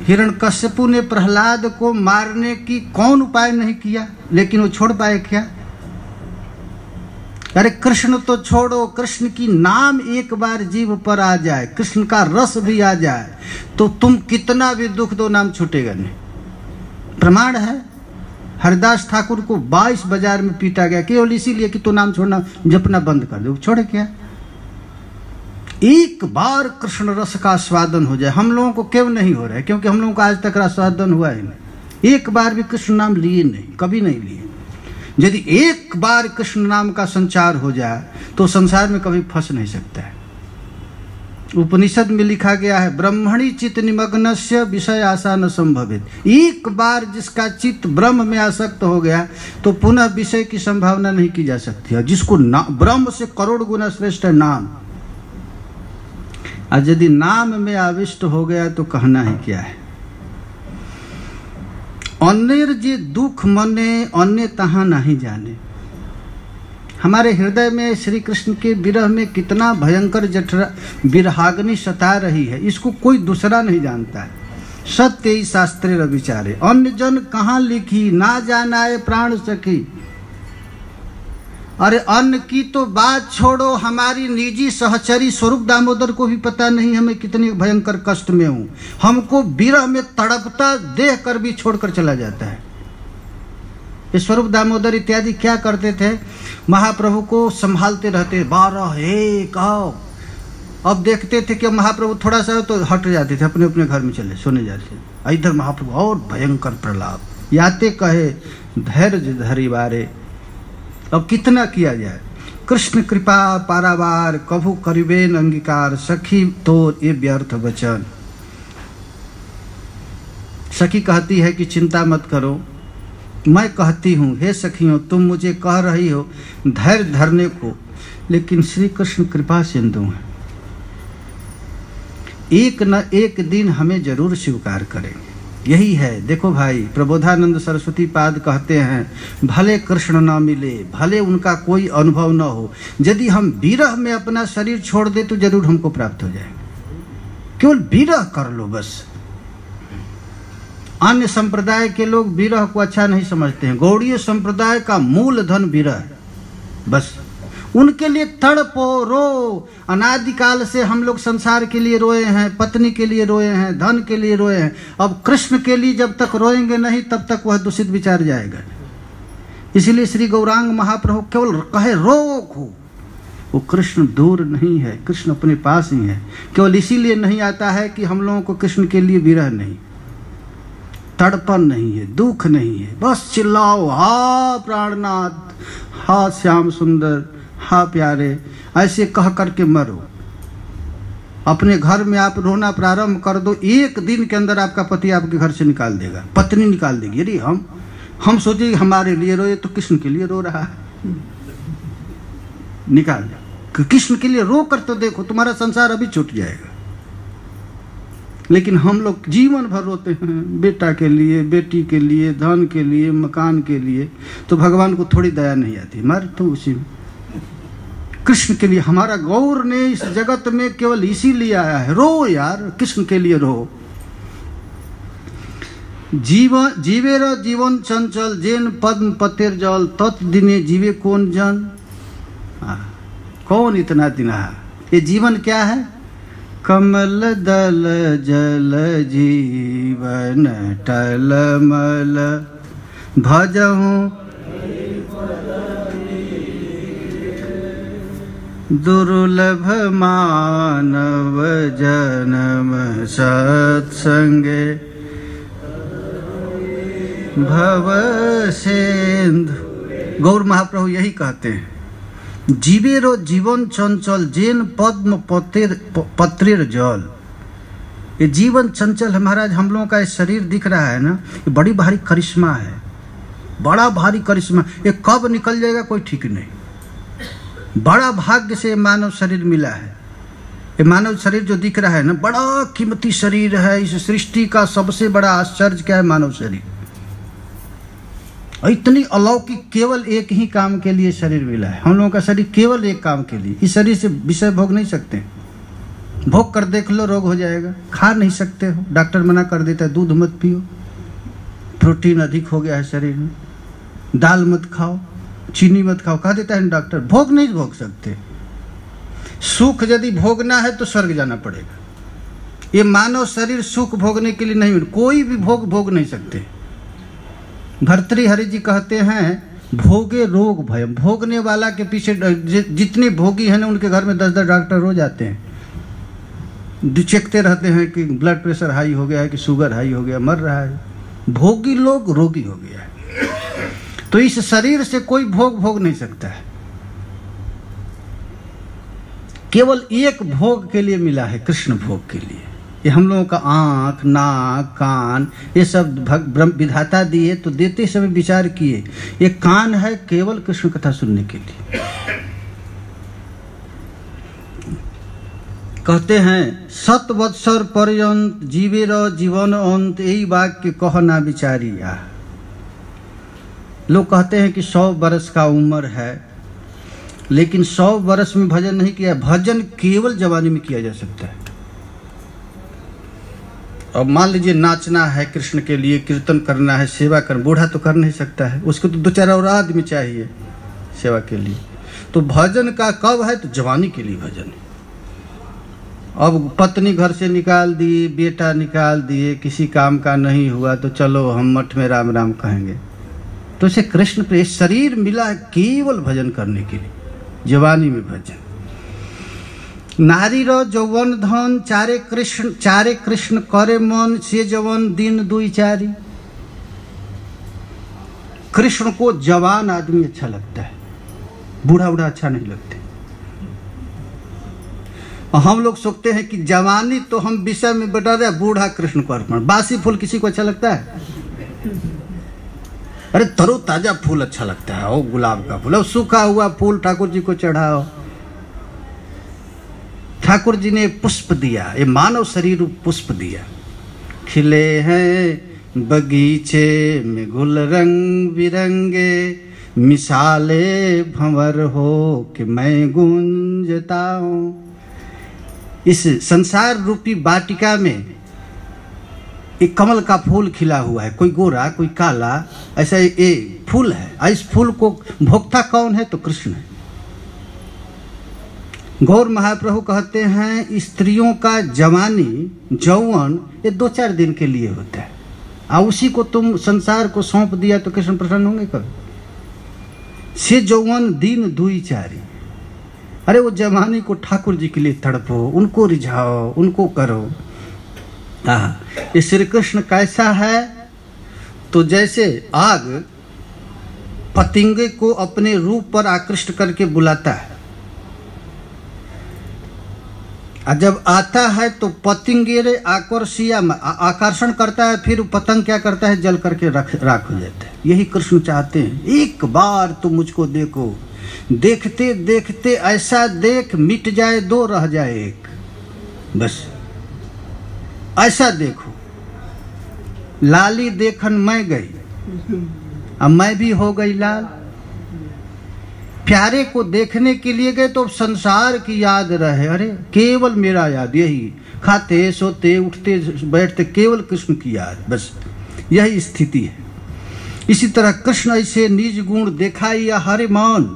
हिरण्यकश्यपु ने प्रहलाद को मारने की कौन उपाय नहीं किया, लेकिन वो छोड़ पाए क्या? अरे कृष्ण तो छोड़ो, कृष्ण की नाम एक बार जीभ पर आ जाए, कृष्ण का रस भी आ जाए तो तुम कितना भी दुख दो, नाम छूटेगा नहीं। प्रमाण है, हरिदास ठाकुर को 22 बाजार में पीटा गया केवल इसीलिए कि तो नाम छोड़ना जपना बंद कर दो। छोड़े क्या? एक बार कृष्ण रस का आस्वादन हो जाए। हम लोगों को क्यों नहीं हो रहा है? क्योंकि हम लोगों को आज तक आस्वादन हुआ ही नहीं। एक बार भी कृष्ण नाम लिए नहीं, कभी नहीं लिए। यदि एक बार कृष्ण नाम का संचार हो जाए तो संसार में कभी फंस नहीं सकता है। उपनिषद में लिखा गया है ब्रह्मणि चित्त निमग्नस्य विषय आशा न संभवित। एक बार जिसका चित्त ब्रह्म में आसक्त हो गया तो पुनः विषय की संभावना नहीं की जा सकती है। जिसको ब्रह्म से करोड़ गुना श्रेष्ठ है नाम, और यदि नाम में आविष्ट हो गया तो कहना ही क्या है। अन्य जे दुख मने अन्य तहां नहीं जाने। हमारे हृदय में श्री कृष्ण के विरह में कितना भयंकर जठरा विरहाग्नि सता रही है, इसको कोई दूसरा नहीं जानता है। सत्य ही शास्त्रे विचारे, अन्य जन कहाँ लिखी, ना जानाए प्राण सखी। अरे अन्न की तो बात छोड़ो, हमारी निजी सहचरी स्वरूप दामोदर को भी पता नहीं हमें कितनी भयंकर कष्ट में हूं। हमको विरह में तड़पता देख कर भी छोड़कर चला जाता है। ये स्वरूप दामोदर इत्यादि क्या करते थे, महाप्रभु को संभालते रहते, 12 1 आओ। अब देखते थे कि महाप्रभु थोड़ा सा तो हट जाते थे, अपने अपने घर में चले सोने जाते। इधर महाप्रभु और भयंकर प्रलाप, याते कहे धैर्य धरी बारे। अब कितना किया जाए, कृष्ण कृपा पारावार, कभू करिबेन अंगीकार, सखी तो ये व्यर्थ वचन। सखी कहती है कि चिंता मत करो, मैं कहती हूँ हे सखियों, तुम मुझे कह रही हो धैर्य धरने को, लेकिन श्री कृष्ण कृपा सिंधु हैं, एक न एक दिन हमें जरूर स्वीकार करेंगे। यही है। देखो भाई, प्रबोधानंद सरस्वती पाद कहते हैं, भले कृष्ण न मिले, भले उनका कोई अनुभव न हो, यदि हम विरह में अपना शरीर छोड़ दे तो जरूर हमको प्राप्त हो जाएगा। केवल विरह कर लो बस। अन्य संप्रदाय के लोग विरह को अच्छा नहीं समझते हैं। गौड़ीय संप्रदाय का मूल धन विरह है। बस उनके लिए तड़पो, रो। अनादिकाल से हम लोग संसार के लिए रोए हैं, पत्नी के लिए रोए हैं, धन के लिए रोए हैं। अब कृष्ण के लिए जब तक रोएंगे नहीं तब तक वह दूषित विचार जाएगा। इसलिए श्री गौरांग महाप्रभु केवल कहे रोक हो, वो कृष्ण दूर नहीं है, कृष्ण अपने पास ही है। केवल इसीलिए नहीं आता है कि हम लोगों को कृष्ण के लिए विरह नहीं, तड़पन नहीं है, दुख नहीं है। बस चिल्लाओ, हा प्राणनाथ, हा श्याम सुंदर, हा प्यारे, ऐसे कह करके मरो। अपने घर में आप रोना प्रारंभ कर दो, एक दिन के अंदर आपका पति आपके घर से निकाल देगा, पत्नी निकाल देगी। यदि हम सोचे हमारे लिए रोए तो कृष्ण के लिए रो रहा है, निकाल दो। कृष्ण के लिए रो कर तो देखो, तुम्हारा संसार अभी छूट जाएगा। लेकिन हम लोग जीवन भर रोते हैं, बेटा के लिए, बेटी के लिए, धन के लिए, मकान के लिए, तो भगवान को थोड़ी दया नहीं आती, मर तो उसी में। कृष्ण के लिए हमारा गौर ने इस जगत में केवल इसीलिए आया है, रो यार, कृष्ण के लिए रो। जीवेर जीवन चंचल, जेन पद्म पतेर जल, तत् दिने जीवे कौन जन। कौन इतना दिना? ये जीवन क्या है? कमल दल जल जीवन टलमल, भजहूँ दुर्लभ मानव जन्म, सत्संगे भव सिंधु। गौर महाप्रभु यही कहते हैं, जीवेरो जीवन चंचल, जेन पद्म पत्रेर जल। ये जीवन चंचल है महाराज। हम लोगों का ये शरीर दिख रहा है ना, ये बड़ी भारी करिश्मा है, बड़ा भारी करिश्मा। ये कब निकल जाएगा कोई ठीक नहीं। बड़ा भाग्य से मानव शरीर मिला है। ये मानव शरीर जो दिख रहा है ना, बड़ा कीमती शरीर है। इस सृष्टि का सबसे बड़ा आश्चर्य क्या है? मानव शरीर। इतनी अलौकिक, केवल एक ही काम के लिए शरीर मिला है। हम लोगों का शरीर केवल एक काम के लिए। इस शरीर से विषय भोग नहीं सकते। भोग कर देख लो, रोग हो जाएगा। खा नहीं सकते हो, डॉक्टर मना कर देता है, दूध मत पियो, प्रोटीन अधिक हो गया है शरीर में, दाल मत खाओ, चीनी मत खाओ, कह देता है डॉक्टर। भोग नहीं भोग सकते। सुख यदि भोगना है तो स्वर्ग जाना पड़ेगा। ये मानव शरीर सुख भोगने के लिए नहीं, कोई भी भोग भोग नहीं सकते। भर्तृहरि जी कहते हैं, भोगे रोग भयम। भोगने वाला के पीछे जितने भोगी हैं ना, उनके घर में 10-10 डॉक्टर हो जाते हैं। चेकते रहते हैं कि ब्लड प्रेशर हाई हो गया है कि शुगर हाई हो गया, मर रहा है। भोगी लोग रोगी हो गया है। तो इस शरीर से कोई भोग भोग नहीं सकता है। केवल एक भोग के लिए मिला है, कृष्ण भोग के लिए। ये हम लोगों का आँख, नाक, कान, ये सब ब्रह्म विधाता दिए, तो देते समय विचार किए। ये कान है केवल कृष्ण कथा सुनने के लिए। कहते हैं, 7 वत्सर पर्यंत जीवेर जीवन अंत, यही वाक्य कह ना विचारिया। लोग कहते हैं कि 100 वर्ष का उम्र है, लेकिन 100 वर्ष में भजन नहीं किया। भजन केवल जवानी में किया जा सकता है। अब मान लीजिए नाचना है कृष्ण के लिए, कीर्तन करना है, सेवा करना, बूढ़ा तो कर नहीं सकता है, उसको तो 2-4 और आदमी चाहिए सेवा के लिए। तो भजन का कब है? तो जवानी के लिए भजन है। अब पत्नी घर से निकाल दी, बेटा निकाल दिए, किसी काम का नहीं हुआ, तो चलो हम मठ में राम राम कहेंगे। तो इसे कृष्ण पे शरीर मिला है केवल भजन करने के लिए, जवानी में भजन। नारी रो जौवन धन चारे कृष्ण करे मन, से जवन दिन दुई चारी। कृष्ण को जवान आदमी अच्छा लगता है, बूढ़ा बूढ़ा अच्छा नहीं लगते। हम लोग सोचते हैं कि जवानी तो हम विषय में बता रहे, बूढ़ा कृष्ण को अर्पण। बासी फूल किसी को अच्छा लगता है? अरे तरो ताजा फूल अच्छा लगता है, वो गुलाब का फूल, सूखा हुआ फूल ठाकुर जी को चढ़ाओ। ठाकुर जी ने पुष्प दिया, ये मानव शरीर पुष्प दिया। खिले हैं बगीचे में गुल रंग बिरंगे, मिसाले भंवर हो कि मैं गूंजता हूँ। इस संसार रूपी वाटिका में एक कमल का फूल खिला हुआ है, कोई गोरा कोई काला, ऐसा ये फूल है। इस फूल को भोक्ता कौन है? तो कृष्ण है। गौर महाप्रभु कहते हैं स्त्रियों का जवानी जौवन ये 2-4 दिन के लिए होता है, और उसी को तुम संसार को सौंप दिया तो कृष्ण प्रसन्न होंगे कब? से जौवन दिन दुई चारी। अरे वो जवानी को ठाकुर जी के लिए तड़पो, उनको रिझाओ, उनको करो। ये श्री कृष्ण कैसा है? तो जैसे आग पतंगे को अपने रूप पर आकृष्ट करके बुलाता है, और जब आता है तो पतंगे आकर्षण करता है, फिर पतंग क्या करता है? जल करके राख हो जाता है। यही कृष्ण चाहते हैं, एक बार तुम मुझको देखो, देखते देखते ऐसा देख मिट जाए 2 रह जाए 1, बस ऐसा देखो। लाली देखन मैं गई, अब मैं भी हो गई लाल। प्यारे को देखने के लिए गए तो संसार की याद रहे, अरे केवल मेरा याद, यही खाते सोते उठते बैठते केवल कृष्ण की याद, बस यही स्थिति है। इसी तरह कृष्ण ऐसे निज गुण दिखाइया हरे मान।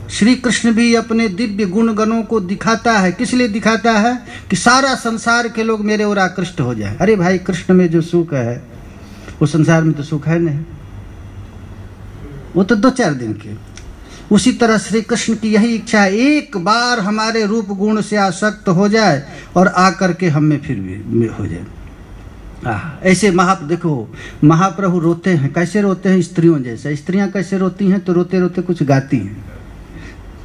श्री कृष्ण भी अपने दिव्य गुण गणों को दिखाता है। किस लिए दिखाता है? कि सारा संसार के लोग मेरे ओर आकृष्ट हो जाए। अरे भाई, कृष्ण में जो सुख है वो संसार में तो सुख है नहीं, वो तो 2-4 दिन के। उसी तरह श्री कृष्ण की यही इच्छा है, एक बार हमारे रूप गुण से आसक्त हो जाए और आकर के हमें फिर भी हो जाए। ऐसे देखो महाप्रभु रोते हैं, कैसे रोते हैं? स्त्रियों जैसा। स्त्रियां कैसे रोती हैं? तो रोते रोते कुछ गाती हैं।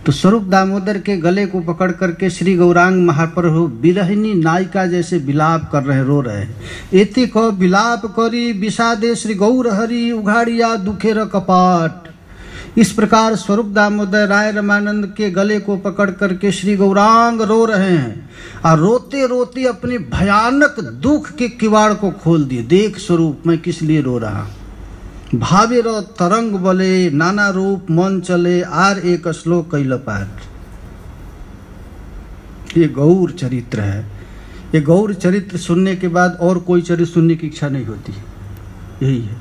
तो स्वरूप दामोदर के गले को पकड़ करके श्री गौरांग महाप्रभु बिरहिनी नायिका जैसे विलाप कर रहे, रो रहे हैं। एते को विलाप करी विषादे श्री गौर हरि, उघाड़िया दुखेर कपाट। इस प्रकार स्वरूप दामोदर राय रमानंद के गले को पकड़ करके श्री गौरांग रो रहे हैं, और रोते रोते अपने भयानक दुख के किवाड़ को खोल दिए। देख स्वरूप, मैं किस लिए रो रहा। भावे रो तरंग बले, नाना रूप मन चले, आर एक श्लोक कैल पाठ। ये गौर चरित्र है। ये गौर चरित्र सुनने के बाद और कोई चरित्र सुनने की इच्छा नहीं होती। यही है,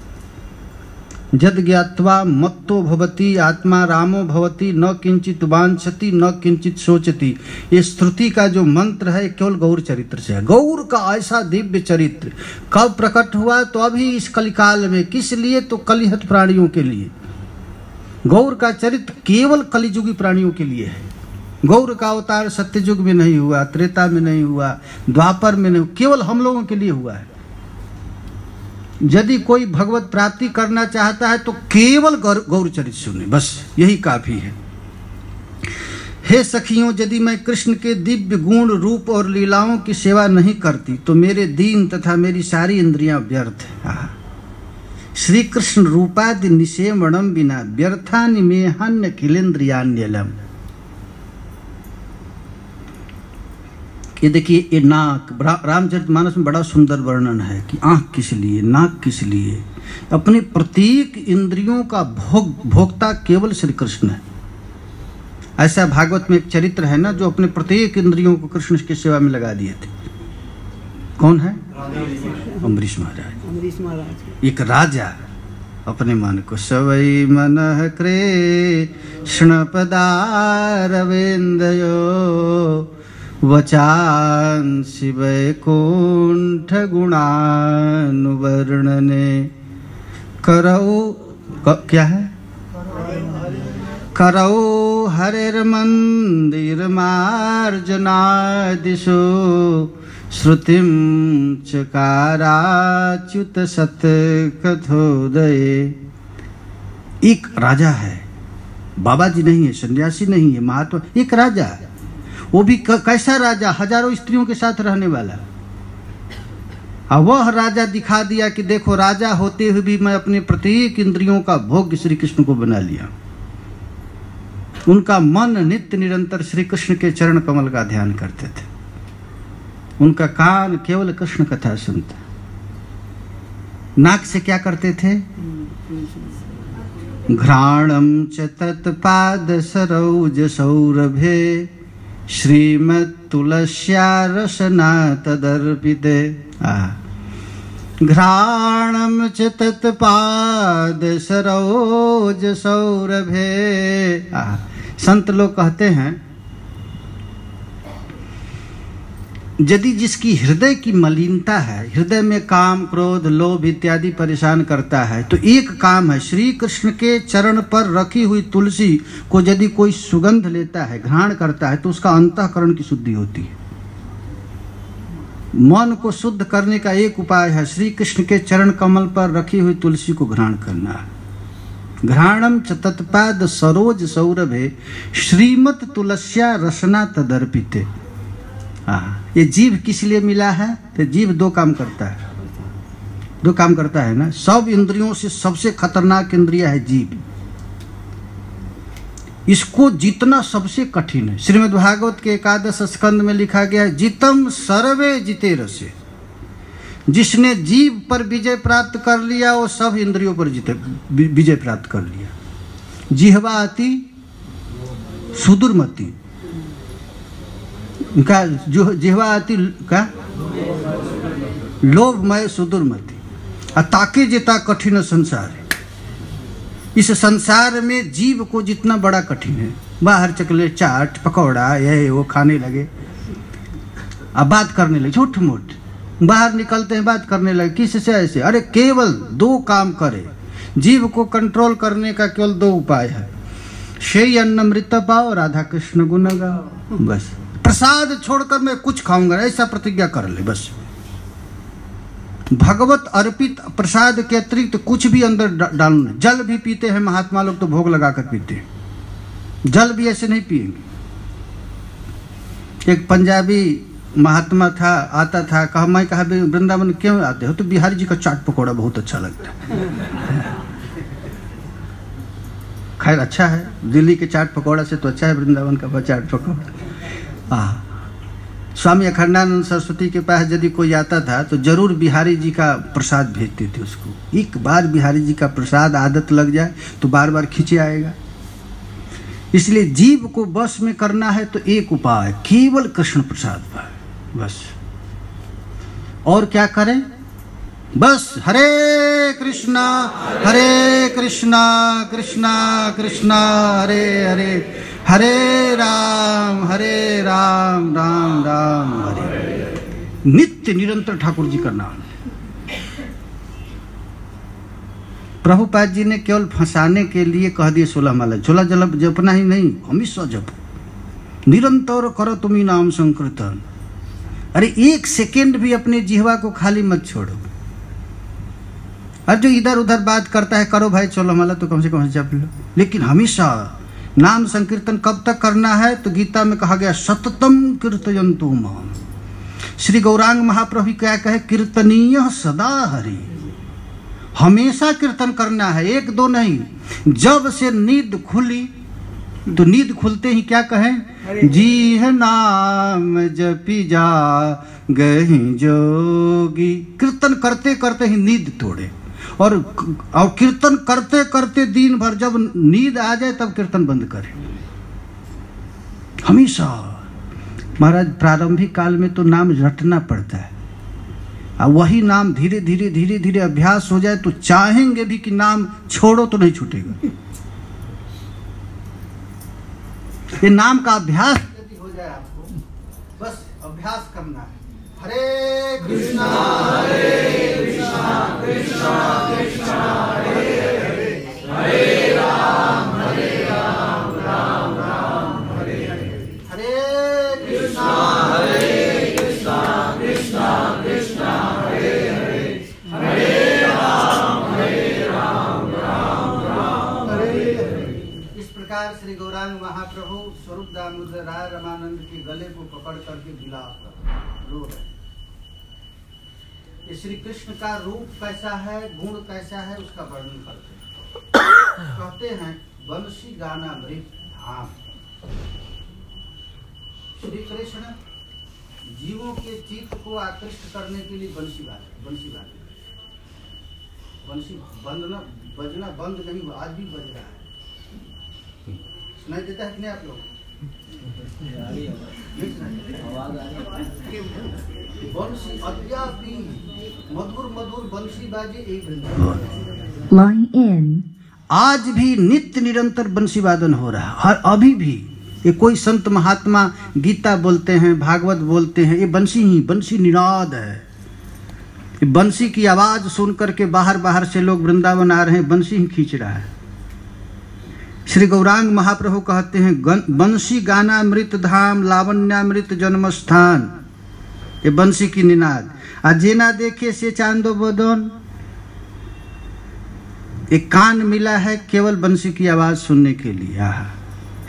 जद ज्ञात्वा मत्तो भवति आत्मा रामो भवति, न किंचित वांछति न किंचित सोचति। ये श्रुति का जो मंत्र है केवल गौर चरित्र से है। गौर का ऐसा दिव्य चरित्र कब प्रकट हुआ? तो अभी इस कलिकाल में। किस लिए? तो कलिहत प्राणियों के लिए। गौर का चरित्र केवल कलिजुगी प्राणियों के लिए है। गौर का अवतार सत्ययुग में नहीं हुआ, त्रेता में नहीं हुआ, द्वापर में नहीं, केवल हम लोगों के लिए हुआ है। यदि कोई भगवत प्राप्ति करना चाहता है तो केवल गौर चरित्र सुने, बस यही काफी है। हे सखियों, यदि मैं कृष्ण के दिव्य गुण रूप और लीलाओं की सेवा नहीं करती तो मेरे दीन तथा मेरी सारी इंद्रियां व्यर्थ है। श्री कृष्ण रूपादि निसेवणम बिना व्यर्थानि मेहान्य किलेन्द्रियान्यलम। ये देखिए, ये नाक, रामचरितमानस में बड़ा सुंदर वर्णन है कि आंख किस लिए, नाक किस लिए। अपने प्रत्येक इंद्रियों का भोक्ता केवल श्री कृष्ण है। ऐसा भागवत में एक चरित्र है ना, जो अपने प्रत्येक इंद्रियों को कृष्ण की सेवा में लगा दिए थे। कौन है? अम्बरीश महाराज। अम्बरीश महाराज एक राजा अपने मन को सवई मन कृष्ण पदारविंदयो वचांसि वैकुंठ गुणानुवर्णने करौ क्या है? करौ हरिर्मंदिर मार्जनादिषु श्रुतिं चकाराच्युत सत्कथोदये। एक राजा है, बाबा जी नहीं है, सन्यासी नहीं है, महात्मा, एक राजा है। वो भी कैसा राजा? हजारों स्त्रियों के साथ रहने वाला। और वह राजा दिखा दिया कि देखो, राजा होते हुए भी मैं अपने प्रत्येक इंद्रियों का भोग श्री कृष्ण को बना लिया। उनका मन नित्य निरंतर श्री कृष्ण के चरण कमल का ध्यान करते थे। उनका कान केवल कृष्ण कथा सुनता। नाक से क्या करते थे? घ्राणम च तत्पाद सरोज सौरभे श्रीमत्तुलस्या रसना तदर्पिते। घ्राणम च तत्पाद सरोज सौरभे। संत लोग कहते हैं, यदि जिसकी हृदय की मलिनता है, हृदय में काम क्रोध लोभ इत्यादि परेशान करता है, तो एक काम है, श्री कृष्ण के चरण पर रखी हुई तुलसी को यदि कोई सुगंध लेता है, घ्राण करता है, तो उसका अंतःकरण की शुद्धि होती है। मन को शुद्ध करने का एक उपाय है, श्री कृष्ण के चरण कमल पर रखी हुई तुलसी को घ्राण करना है। घ्राणम च तत्पाद सरोज सौरभे श्रीमत तुलस्या रसना तदर्पिते। ये जीव किस लिए मिला है? तो जीव दो काम करता है, दो काम करता है ना। सब इंद्रियों से सबसे खतरनाक इंद्रिय है जीव। इसको जीतना सबसे कठिन है। श्रीमद् भागवत के 11 स्कंद में लिखा गया है, जितम सर्वे जिते रसे। जिसने जीव पर विजय प्राप्त कर लिया, वो सब इंद्रियों पर विजय प्राप्त कर लिया। जिह्वा अति सुदुर्मति, उनका जो जिह्वा अति का लोभमय सुदुर्मति। ताके जिता कठिन संसार है। इस संसार में जीव को जितना बड़ा कठिन है, बाहर चकले चाट पकौड़ा ये वो खाने लगे, अब बात करने लगे झूठ मूठ, बाहर निकलते हैं बात करने लगे किससे ऐसे। अरे केवल दो काम करे, जीव को कंट्रोल करने का केवल दो उपाय है, शेय अन्न मृत पाओ राधा कृष्ण गुण गाओ। बस प्रसाद छोड़कर मैं कुछ खाऊंगा ऐसा प्रतिज्ञा कर ले। बस भगवत अर्पित प्रसाद के अतिरिक्त कुछ भी अंदर डालना। जल भी पीते हैं महात्मा लोग तो भोग लगाकर पीते हैं, जल भी ऐसे नहीं पिएंगे। एक पंजाबी महात्मा था, आता था, कहा मैं कहा वृंदावन क्यों आते हो? तो बिहारी जी का चाट पकौड़ा बहुत अच्छा लगता है। खैर अच्छा है, दिल्ली के चाट पकौड़ा से तो अच्छा है वृंदावन का चाट पकौड़ा। स्वामी अखंडानंद सरस्वती के पास यदि कोई आता था तो जरूर बिहारी जी का प्रसाद भेजते थे उसको। एक बार बिहारी जी का प्रसाद आदत लग जाए तो बार बार खींचे आएगा। इसलिए जीव को बस में करना है तो एक उपाय, केवल कृष्ण प्रसाद पाए बस। और क्या करें? बस हरे कृष्णा कृष्णा कृष्णा हरे हरे, हरे राम राम राम हरे। नित्य निरंतर ठाकुर जी का नाम। प्रभुपाद जी ने केवल फंसाने के लिए कह दिए 16 माला। झोला जलब जपना ही नहीं, हमेशा जपो, निरंतर करो तुम्ही नाम संकीर्तन। अरे एक सेकेंड भी अपने जिह्वा को खाली मत छोड़ो। और जो इधर उधर बात करता है, करो भाई 16 माला तो कम से कम जप लो, लेकिन हमेशा नाम संकीर्तन कब तक करना है? तो गीता में कहा गया सततम कीर्तयन्तु माम। श्री गौरांग महाप्रभु क्या कहे? कीर्तनीय सदा हरि। हमेशा कीर्तन करना है, एक दो नहीं। जब से नींद खुली तो नींद खुलते ही क्या कहें? जी है नाम जपी जा गही जोगी। कीर्तन करते करते ही नींद तोड़े, और कीर्तन करते करते दिन भर जब नींद आ जाए तब कीर्तन बंद करें। हमेशा महाराज प्रारंभिक काल में तो नाम रटना पड़ता है, और वही नाम धीरे धीरे धीरे धीरे अभ्यास हो जाए तो चाहेंगे भी कि नाम छोड़ो तो नहीं छूटेगा। ये नाम का अभ्यास यदि हो जाए आपको, बस अभ्यास करना है। हरे कृष्णा कृष्णा कृष्णा हरे हरे, हरे राम राम राम हरे हरे, हरे कृष्णा कृष्णा कृष्णा हरे हरे, हरे राम राम हरे हरे। इस प्रकार श्री गौरांग महाप्रभु स्वरूप दामोदर राय रामानंद के गले को पकड़ करके विलाप रो रहे। ये श्री कृष्ण का रूप कैसा है, गुण कैसा है, उसका वर्णन करते हैं। कहते हैं बंसी गाना मृत धाम। श्री कृष्ण जीवों के चित्त को आकृष्ट करने के लिए बंसी बाजे। बंसी बजना बंद नहीं, आज भी बज रहा है। सुनाई देता है कि नहीं आप लोग? बंसी अद्यापि मधुर मधुर बंसी बाजे एक आज भी नित्य निरंतर बंसी वादन हो रहा है। और अभी भी ये कोई संत महात्मा गीता बोलते हैं, भागवत बोलते हैं, ये बंसी निनाद है। ये बंसी की आवाज सुन करके बाहर से लोग वृंदावन आ रहे हैं, बंसी ही खींच रहा है। श्री गौरांग महाप्रभु कहते हैं बंसी गाना मृत धाम लावण्यामृत जन्म स्थान। ये बंसी की निनाद। जेना देखे से चांदो बदन। एक कान मिला है केवल बंसी की आवाज सुनने के लिए।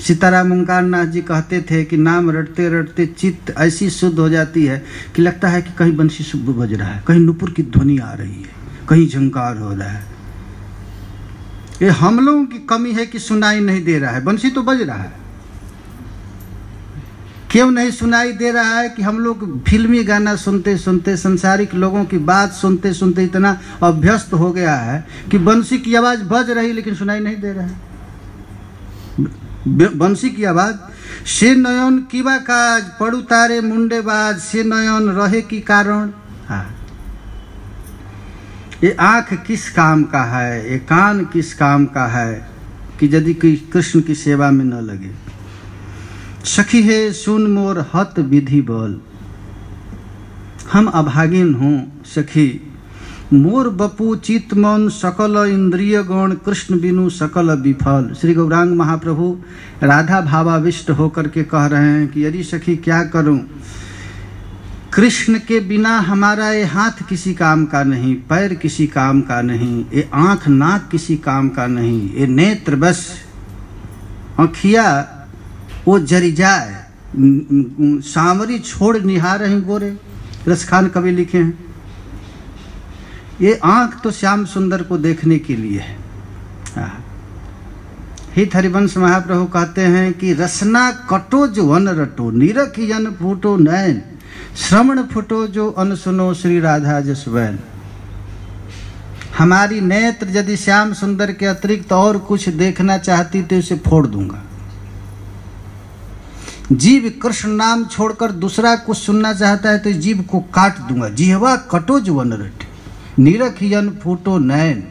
सीताराम ओंकार नाथ जी कहते थे कि नाम रटते रटते चित्त ऐसी शुद्ध हो जाती है कि लगता है कि कहीं बंसी शुभ बज रहा है, कहीं नुपुर की ध्वनि आ रही है, कहीं झंकार हो रहा है। ये हम लोगों की कमी है कि सुनाई नहीं दे रहा है। बंसी तो बज रहा है, क्यों नहीं सुनाई दे रहा है कि हम लोग फिल्मी गाना सुनते सुनते, सांसारिक लोगों की बात सुनते सुनते इतना अभ्यस्त हो गया है कि बंसी की आवाज बज रही लेकिन सुनाई नहीं दे रहा है। बंसी की आवाज से नयन कीवा काज पड़ू तारे मुंडे बाज से नयन रहे की कारण। ये आंख किस काम का है, ये कान किस काम का है कि यदि कृष्ण की सेवा में न लगे। सखी है सुन मोर हत विधि बोल। हम अभागिन हूँ सखी, मोर बपू चित मन सकल इंद्रिय गण कृष्ण बिनु सकल विफल। श्री गौरांग महाप्रभु राधा भावाविष्ट होकर के कह रहे हैं कि यदि सखी क्या करूं, कृष्ण के बिना हमारा ये हाथ किसी काम का नहीं, पैर किसी काम का नहीं, ये आंख नाक किसी काम का नहीं, ये नेत्र बस आँखिया वो जरी जाए, सांवरी छोड़ निहार हैं गोरे। रसखान कवि लिखे हैं ये आंख तो श्याम सुंदर को देखने के लिए है। हित हरिवंश महाप्रभु कहते हैं कि रसना कटो जो वन रटो, निरख जन फूटो नैन, श्रवण फुटो जो अनसुनो श्री राधा जसवैन। हमारी नेत्र यदि श्याम सुंदर के अतिरिक्त और कुछ देखना चाहती तो इसे फोड़ दूंगा। जीव कृष्ण नाम छोड़कर दूसरा कुछ सुनना चाहता है तो जीव को काट दूंगा। जिह्वा कटो जो वन रटे, निरख जन फूटो नैन,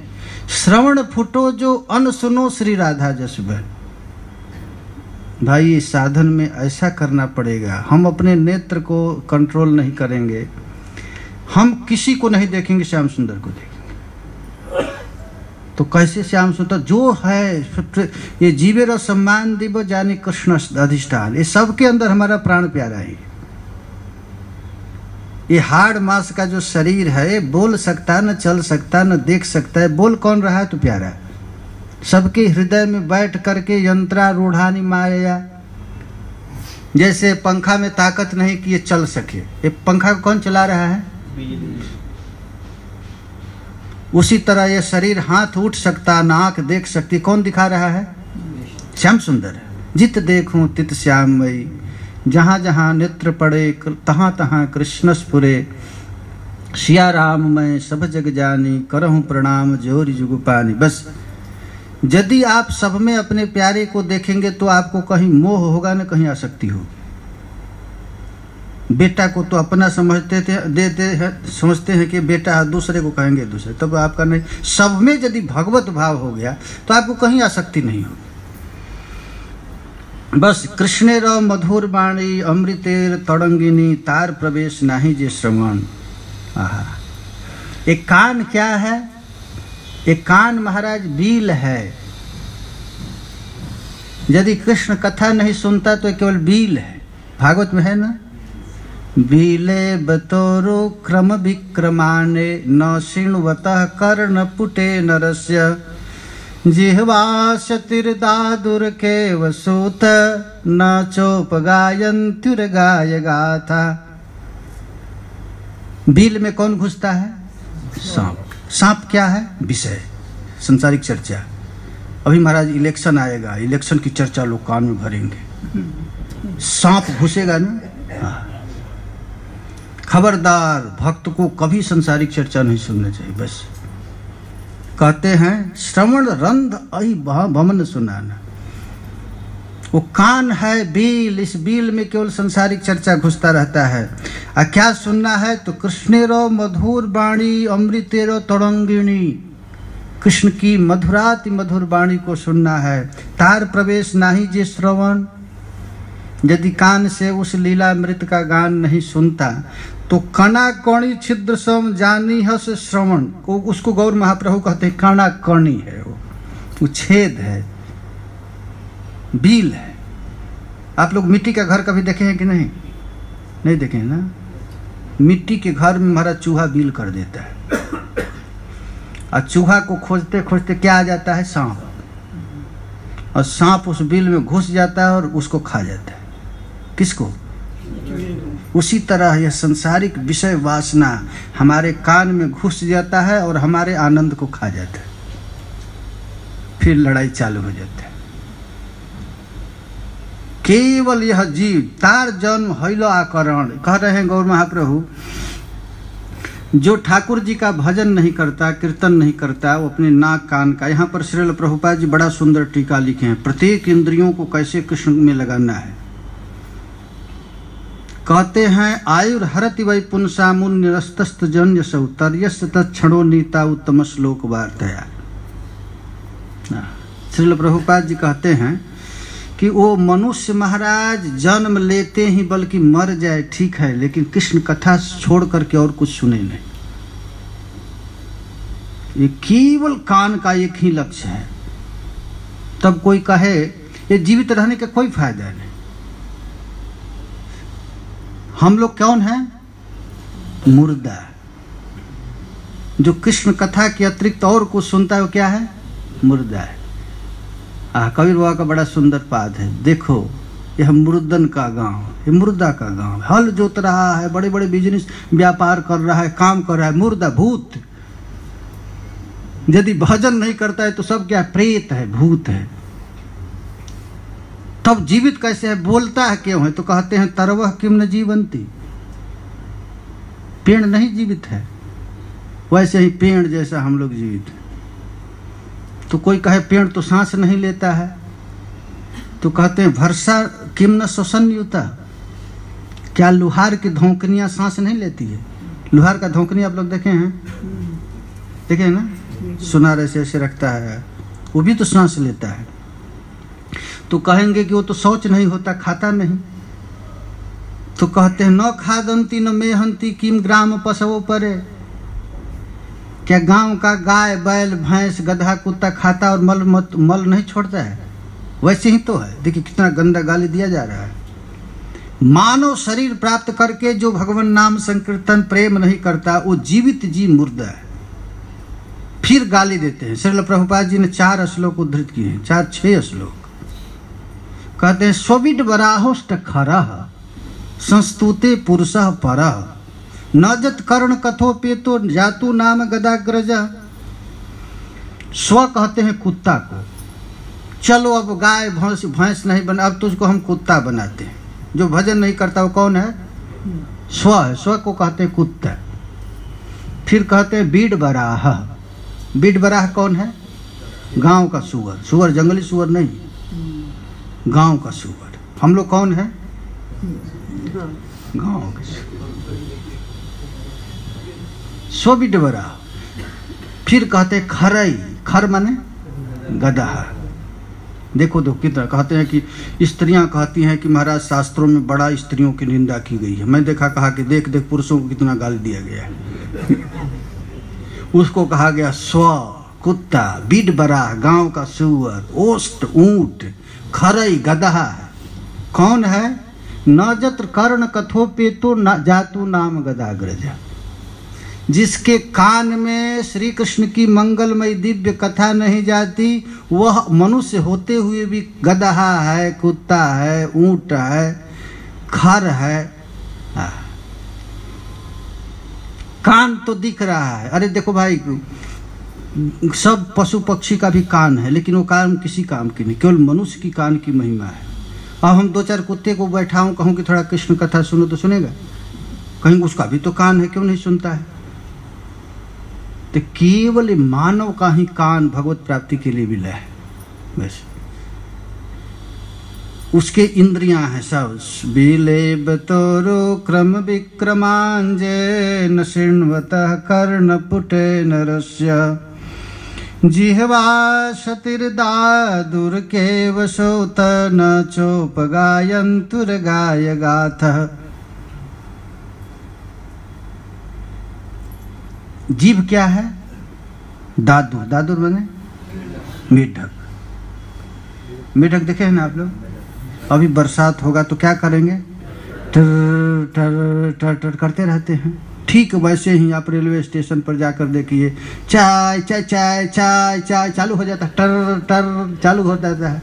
श्रवण फुटो जो अनसुनो श्री राधा जसवैन। भाई इस साधन में ऐसा करना पड़ेगा। हम अपने नेत्र को कंट्रोल नहीं करेंगे, हम किसी को नहीं देखेंगे, श्याम सुंदर को देखेंगे। तो कैसे श्याम सुंदर जो है, ये जीवे र सम्मान दिव जानी कृष्ण अधिष्ठान, ये सबके अंदर हमारा प्राण प्यारा है। ये हाड़ मांस का जो शरीर है बोल सकता, न चल सकता, न देख सकता है, बोल कौन रहा है तो प्यारा है। सबके हृदय में बैठ करके यंत्रारूढ़ानी माया, जैसे पंखा में ताकत नहीं कि ये चल सके, ये पंखा कौन चला रहा है? उसी तरह ये शरीर हाथ उठ सकता, नाक देख सकती, कौन दिखा रहा है? श्याम सुंदर। जित देखूं तित श्याममयी, जहाँ जहाँ नेत्र पड़े तहाँ तहाँ कृष्ण स्फुरे। सिया राम मैं सब जग जानी, करहूँ प्रणाम जोरी जुगुपानी। बस यदि आप सब में अपने प्यारे को देखेंगे तो आपको कहीं मोह होगा न कहीं आसक्ति हो। बेटा को तो अपना समझते थे, देते हैं, समझते हैं कि बेटा है, दूसरे को कहेंगे दूसरे, तब आपका नहीं। सब में यदि भगवत भाव हो गया तो आपको कहीं आसक्ति नहीं होगी। बस कृष्णेर मधुर वाणी अमृतेर तड़ंगिनी तार प्रवेश नाही जे श्रवण। आहा, एक कान क्या है? एक कान महाराज बील है। यदि कृष्ण कथा नहीं सुनता तो केवल बील है। भागवत में है ना, बीले बतोरो क्रम विक्रमाणे न शृण्वतः कर्ण पुटे नरस्य जिह्वाशतिर्दादुर्केव सूत न चोपगायन्त्युर्गाय गाथा। बिल में कौन घुसता है? सांप। सांप क्या है? विषय, संसारिक चर्चा। अभी महाराज इलेक्शन आएगा, इलेक्शन की चर्चा लोग कान में भरेंगे, सांप घुसेगा ना। खबरदार, भक्त को कभी संसारिक चर्चा नहीं सुनना चाहिए। बस कहते हैं श्रवण रंध अहि भमन सुनाना। वो कान है बील, इस बील में केवल संसारिक चर्चा घुसता रहता है। क्या सुनना है? तो कृष्णेरो मधुर वाणी अमृतेरो तड़ंगिणी, कृष्ण की मधुराति मधुर वाणी को सुनना है। तार प्रवेश नाही जे श्रवण, यदि कान से उस लीलामृत का गान नहीं सुनता तो कणा कणी छिद्र सम जानी हस श्रवण को, उसको गौर महाप्रभु कहते हैं कणा कणी है, वो छेद है, बील है। आप लोग मिट्टी का घर कभी देखे हैं कि नहीं? नहीं देखे हैं ना। मिट्टी के घर में हमारा चूहा बील कर देता है, और चूहा को खोजते खोजते क्या आ जाता है? सांप। और सांप उस बिल में घुस जाता है और उसको खा जाता है। किसको? उसी तरह यह संसारिक विषय वासना हमारे कान में घुस जाता है और हमारे आनंद को खा जाता है, फिर लड़ाई चालू हो जाता है। केवल यह जीव तार जन्म हैलो आकरण, कह रहे हैं गौर महाप्रभु, जो ठाकुर जी का भजन नहीं करता, कीर्तन नहीं करता, वो अपने नाक कान का। यहाँ पर श्रील प्रभुपाद जी बड़ा सुंदर टीका लिखे हैं, प्रत्येक इंद्रियों को कैसे कृष्ण में लगाना है। कहते हैं आयुर हरति वै पुंसा मुन निरस्तस्त जन्य सौतर्यस्य तत्क्षणो नीता उत्तम श्लोक वार्तया। श्रील प्रभुपाद जी कहते हैं कि वो मनुष्य महाराज जन्म लेते ही बल्कि मर जाए ठीक है, लेकिन कृष्ण कथा छोड़ करके और कुछ सुने नहीं। ये केवल कान का एक ही लक्ष्य है। तब कोई कहे ये जीवित रहने का कोई फायदा नहीं। हम लोग कौन हैं? मुर्दा। जो कृष्ण कथा के अतिरिक्त और कुछ सुनता है वो क्या है? मुर्दा है। कबीर बाबा का बड़ा सुंदर पाद है, देखो यह मुर्दन का गांव, ये मुर्दा का गांव। हल जोत रहा है, बड़े बड़े बिजनेस व्यापार कर रहा है, काम कर रहा है, मुर्दा भूत। यदि भजन नहीं करता है तो सब क्या? प्रेत है, भूत है। तब जीवित कैसे है? बोलता है क्यों है? तो कहते हैं तरवह किम न जीवंती, पेड़ नहीं जीवित है, वैसे ही पेड़ जैसा हम लोग जीवित है। तो कोई कहे पेड़ तो सांस नहीं लेता है, तो कहते हैं भरसा किम न श्वसनयुता, क्या लुहार की धोकनियां सांस नहीं लेती है? लुहार का धोकनी आप लोग देखे हैं? देखे ना, सुनार ऐसे ऐसे रखता है, वो भी तो सांस लेता है। तो कहेंगे कि वो तो शौच नहीं होता, खाता नहीं। तो कहते हैं न खादंती न मेहंती किम ग्राम पशवो परे, क्या गांव का गाय बैल भैंस गधा कुत्ता खाता और मल नहीं छोड़ता है? वैसे ही तो है। देखिए कितना गंदा गाली दिया जा रहा है। मानव शरीर प्राप्त करके जो भगवान नाम संकीर्तन प्रेम नहीं करता वो जीवित जीव मुर्दा है। फिर गाली देते हैं। श्रील प्रभुपाद जी ने 4 श्लोक उद्धृत किए हैं, 4-6 श्लोक। कहते हैं स्वविड वराहोष्ट खरः संस्तुते पुरुषः परः नजत कर्ण कथो पेतो जातु नाम गदाग्रज। स्व कहते हैं कुत्ता को, चलो अब गाय भैंस नहीं बना, अब तुझको हम कुत्ता बनाते हैं। जो भजन नहीं करता वो कौन है? स्व है। स्व को कहते हैं कुत्ता। फिर कहते हैं बीड बराह। बीड बराह कौन है? गांव का सुअर। सुअर जंगली सुअर नहीं, गांव का सुअर। हम लोग कौन है? गाँव के सो बिड बरा। फिर कहते खरई, खर माने गधा। देखो तो कितना कहते हैं कि स्त्रियां कहती हैं कि महाराज शास्त्रों में बड़ा स्त्रियों की निंदा की गई है। मैं देखा कहा कि देख देख पुरुषों को कितना गाली दिया गया है। उसको कहा गया स्व, कुत्ता, बिड बरा, गांव का सुअर, ओष्ट ऊंट, खरई गधा। कौन है? न जत्र कर्ण कथो पेतो न जातु नाम गदाग्रज। जिसके कान में श्री कृष्ण की मंगलमय दिव्य कथा नहीं जाती, वह मनुष्य होते हुए भी गधा है, कुत्ता है, ऊंट है, खर है। कान तो दिख रहा है। अरे देखो भाई, सब पशु पक्षी का भी कान है, लेकिन वो कान किसी काम की नहीं, केवल मनुष्य की कान की महिमा है। अब हम दो चार कुत्ते को बैठाऊं, कहूं कि थोड़ा कृष्ण कथा सुनो तो सुनेगा? कहीं उसका भी तो कान है, क्यों नहीं सुनता है? तो केवल मानव का ही कान भगवत प्राप्ति के लिए मिला है। बस उसके इंद्रियां हैं सब। बिले बतोरो क्रम विक्रमांजे न शृण्वतः कर्ण पुटे नरस्य जिह्वा शतिर्दादुर केवशोत न चोपगायन्तुर गाय गाथः। जीभ क्या है? दादुर। दादुर माने मेढक। मेढक देखे हैं ना आप लोग? अभी बरसात होगा तो क्या करेंगे? टर टर टर टर करते रहते हैं। ठीक वैसे ही आप रेलवे स्टेशन पर जाकर देखिए, चाय चाय चाय चाय चाय चालू हो जाता है, टर टर चालू हो जाता है।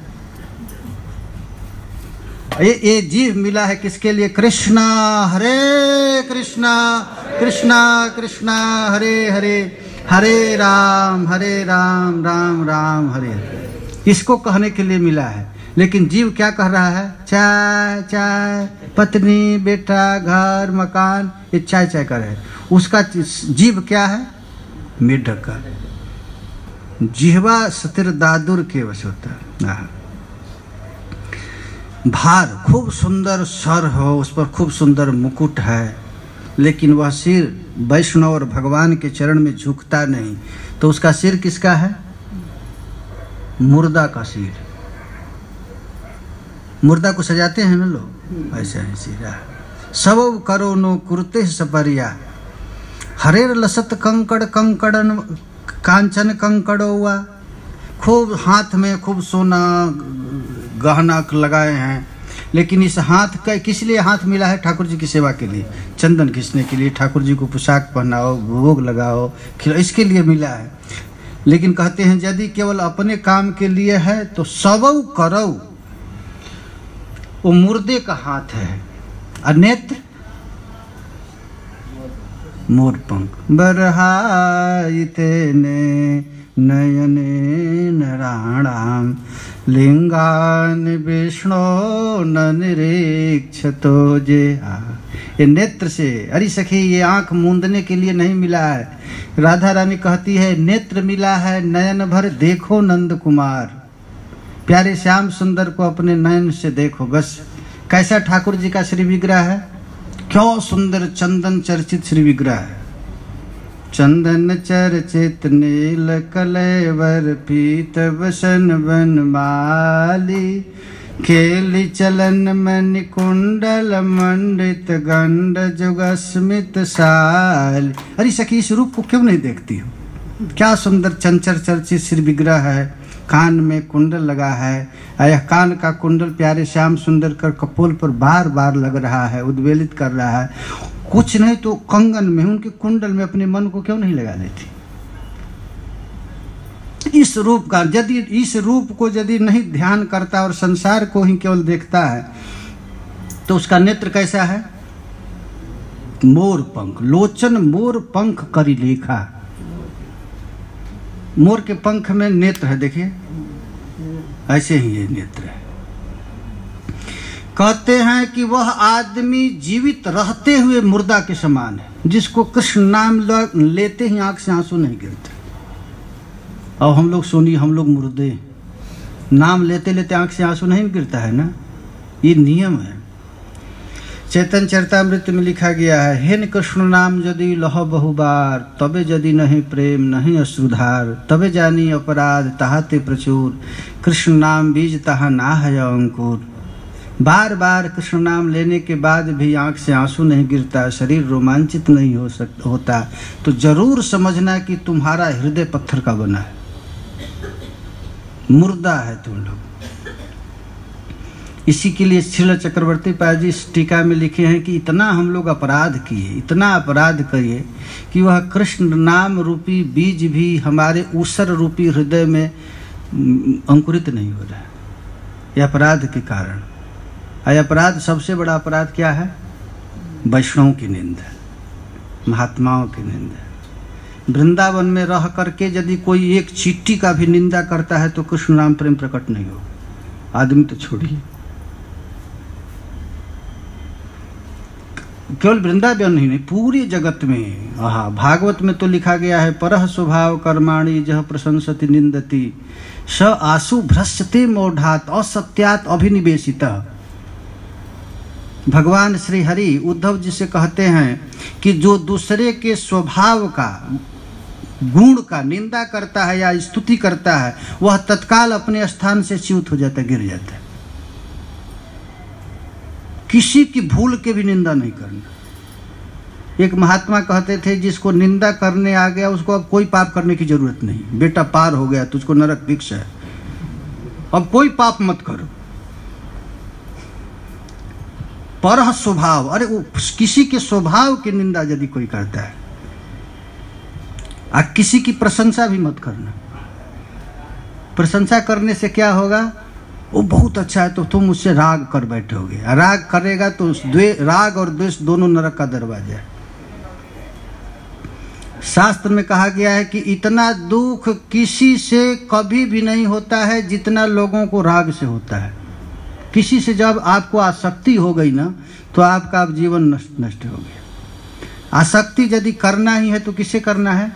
ये जीव मिला है किसके लिए? कृष्णा हरे कृष्णा कृष्णा कृष्णा हरे हरे, हरे राम राम राम हरे हरे। इसको कहने के लिए मिला है। लेकिन जीव क्या कह रहा है? चाय चाय, पत्नी बेटा घर मकान, ये चाय चाय कर रहे हैं। उसका जीव क्या है? मेढक का। जिह्वा सतिर दादुर के वश होता है। भार, खूब सुंदर सर हो, उस पर खूब सुंदर मुकुट है, लेकिन वह सिर वैष्णव और भगवान के चरण में झुकता नहीं। तो उसका सिर किसका है? मुर्दा का सिर। मुर्दा को सजाते हैं ना लोग, ऐसा है सिर। सब करो नो कुर्ते सपरिया हरेर लसत कंकड़ कंकड़न कांचन कंकड़ो हुआ। खूब हाथ में खूब सोना गहना लगाए हैं, लेकिन इस हाथ का किस लिए हाथ मिला है? ठाकुर जी की सेवा के लिए, चंदन घिसने के लिए, ठाकुर जी को पोशाक पहनाओ, भोग लगाओ, इसके लिए मिला है। लेकिन कहते हैं यदि केवल अपने काम के लिए है तो सबौ करौ, वो मुर्दे का हाथ है। और नेत्र मोर पंख बरहाइते ने नयने नराणाम लिंगान विष्णु न निरीक्षतो जे। ये नेत्र से, अरे सखी ये आंख मूंदने के लिए नहीं मिला है। राधा रानी कहती है नेत्र मिला है नयन भर देखो नंद कुमार, प्यारे श्याम सुंदर को अपने नयन से देखो बस। कैसा ठाकुर जी का श्री विग्रह है? क्यों सुंदर चंदन चर्चित श्री विग्रह है। चंदन चर्चित नील कलेवर पीत वसन बनमाली खेली चलन मणि कुंडल मंडित गंड जुगस्मित साल। अरे सखी इस रूप को क्यों नहीं देखती हो? क्या सुंदर चंचल चर्चित श्री विग्रह है। कान में कुंडल लगा है, यह कान का कुंडल प्यारे श्याम सुंदर कर कपोल पर बार बार लग रहा है, उद्वेलित कर रहा है। कुछ नहीं तो कंगन में, उनके कुंडल में अपने मन को क्यों नहीं लगा लेती? इस रूप का यदि इस रूप को यदि नहीं ध्यान करता और संसार को ही केवल देखता है तो उसका नेत्र कैसा है? मोर पंख। लोचन मोर पंख करी लेखा। मोर के पंख में नेत्र है, देखिए ऐसे ही ये नेत्र है। कहते हैं कि वह आदमी जीवित रहते हुए मुर्दा के समान है, जिसको कृष्ण नाम लेते ही आंख से आंसू नहीं गिरते। और हम लोग सुनिए, हम लोग मुर्दे, नाम लेते लेते आंख से आंसू नहीं गिरता है ना, ये नियम है। चैतन्य चरितामृत में लिखा गया है, हेन कृष्ण नाम यदि लह बहुबार, तबे यदि नहीं प्रेम नहीं अश्रुधार, तबे जानी अपराध ताहाते प्रचुर, कृष्ण नाम बीज ताहा ना है अंकुर। बार बार कृष्ण नाम लेने के बाद भी आंख से आंसू नहीं गिरता, शरीर रोमांचित नहीं होता, तो जरूर समझना कि तुम्हारा हृदय पत्थर का बना है, मुर्दा है तुम लोग। इसी के लिए श्रील चक्रवर्ती पाद जी टीका में लिखे हैं कि इतना हम लोग अपराध किए, इतना अपराध किए कि वह कृष्ण नाम रूपी बीज भी हमारे ऊसर रूपी हृदय में अंकुरित नहीं हो रहा है, यह अपराध के कारण। यह अपराध, सबसे बड़ा अपराध क्या है? वैष्णव की निंदा, महात्माओं की निंदा। वृंदावन में रह करके यदि कोई एक चींटी का भी निंदा करता है तो कृष्ण नाम प्रेम प्रकट नहीं होगा। आदमी तो छोड़िए, केवल वृंदावन ही नहीं, पूरी जगत में। भागवत में तो लिखा गया है, परह स्वभाव कर्माणि जह प्रशंसति निंदति, स आसु भ्रश्यते मोढ़ात असत्यात अभिनिवेशितः। भगवान श्री हरि उद्धव जी से कहते हैं कि जो दूसरे के स्वभाव का, गुण का निंदा करता है या स्तुति करता है, वह तत्काल अपने स्थान से च्युत हो जाता है, गिर जाता है। किसी की भूल के भी निंदा नहीं करना। एक महात्मा कहते थे, जिसको निंदा करने आ गया उसको अब कोई पाप करने की जरूरत नहीं, बेटा पार हो गया, तुझको नरक भिक्षा है, अब कोई पाप मत करो। परह स्वभाव, अरे वो किसी के स्वभाव की निंदा यदि कोई करता है, किसी की प्रशंसा भी मत करना। प्रशंसा करने से क्या होगा? वो बहुत अच्छा है तो तुम उससे राग कर बैठोगे, राग करेगा तो राग और द्वेष दोनों नरक का दरवाजा है। शास्त्र में कहा गया है कि इतना दुख किसी से कभी भी नहीं होता है जितना लोगों को राग से होता है। किसी से जब आपको आसक्ति हो गई ना, तो आपका अब जीवन नष्ट हो गया। आसक्ति यदि करना ही है तो किससे करना है?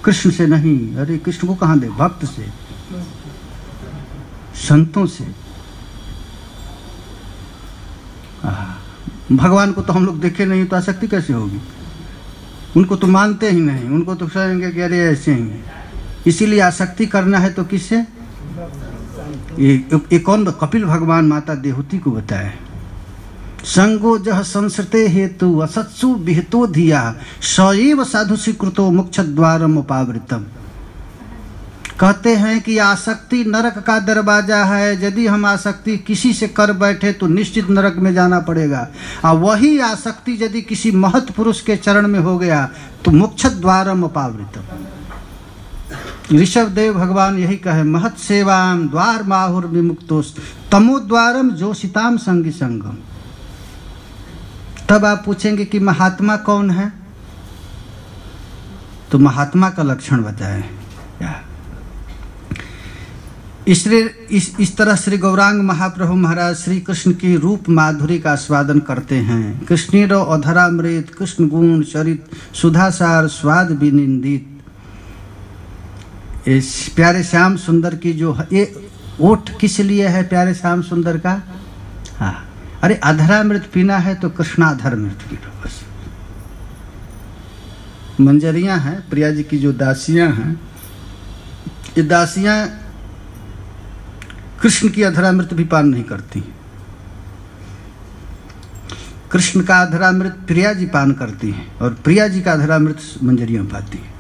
कृष्ण से नहीं। अरे कृष्ण को कहाँ दे? भक्त से, संतों से। भगवान को तो हम लोग देखे नहीं, तो आसक्ति कैसे होगी? उनको तो मानते ही नहीं, उनको तो कहेंगे कि अरे ऐसे ही। इसीलिए आसक्ति करना है तो किससे? ये कौन? कपिल भगवान माता देहूति को बताए, संगो जह संसृते हेतु असत्सु विहितो धिया सएव साधु स्वीकृतो मोक्ष द्वारम उपावृतम। कहते हैं कि आसक्ति नरक का दरवाजा है। यदि हम आसक्ति किसी से कर बैठे तो निश्चित नरक में जाना पड़ेगा, और वही आसक्ति यदि किसी महत् पुरुष के चरण में हो गया तो मोक्ष द्वारम उपावृतम। ऋषभ देव भगवान यही कहे, महत् सेवाम द्वार माहुर विमुक्तोस तमोद्वारम जोशिताम संगी संगम। तब आप पूछेंगे कि महात्मा कौन है? तो महात्मा का लक्षण बताएं। इस तरह श्री गौरांग महाप्रभु महाराज श्री कृष्ण की रूप माधुरी का आस्वादन करते हैं। कृष्णेरो अधरामृत कृष्ण गुण चरित सुधासार स्वाद विनिंदित। इस प्यारे श्याम सुंदर की जो ये ओठ किस लिए है प्यारे श्याम सुंदर का? हाँ, अरे अधरामृत पीना है तो कृष्णाधरामृत पी लो बस। मंजरियां हैं प्रिया जी की, जो दासियां हैं, ये दासियां कृष्ण की अधरामृत भी पान नहीं करती। कृष्ण का अधरामृत प्रिया जी पान करती हैं और प्रिया जी का अधरामृत मंजरियां पाती हैं।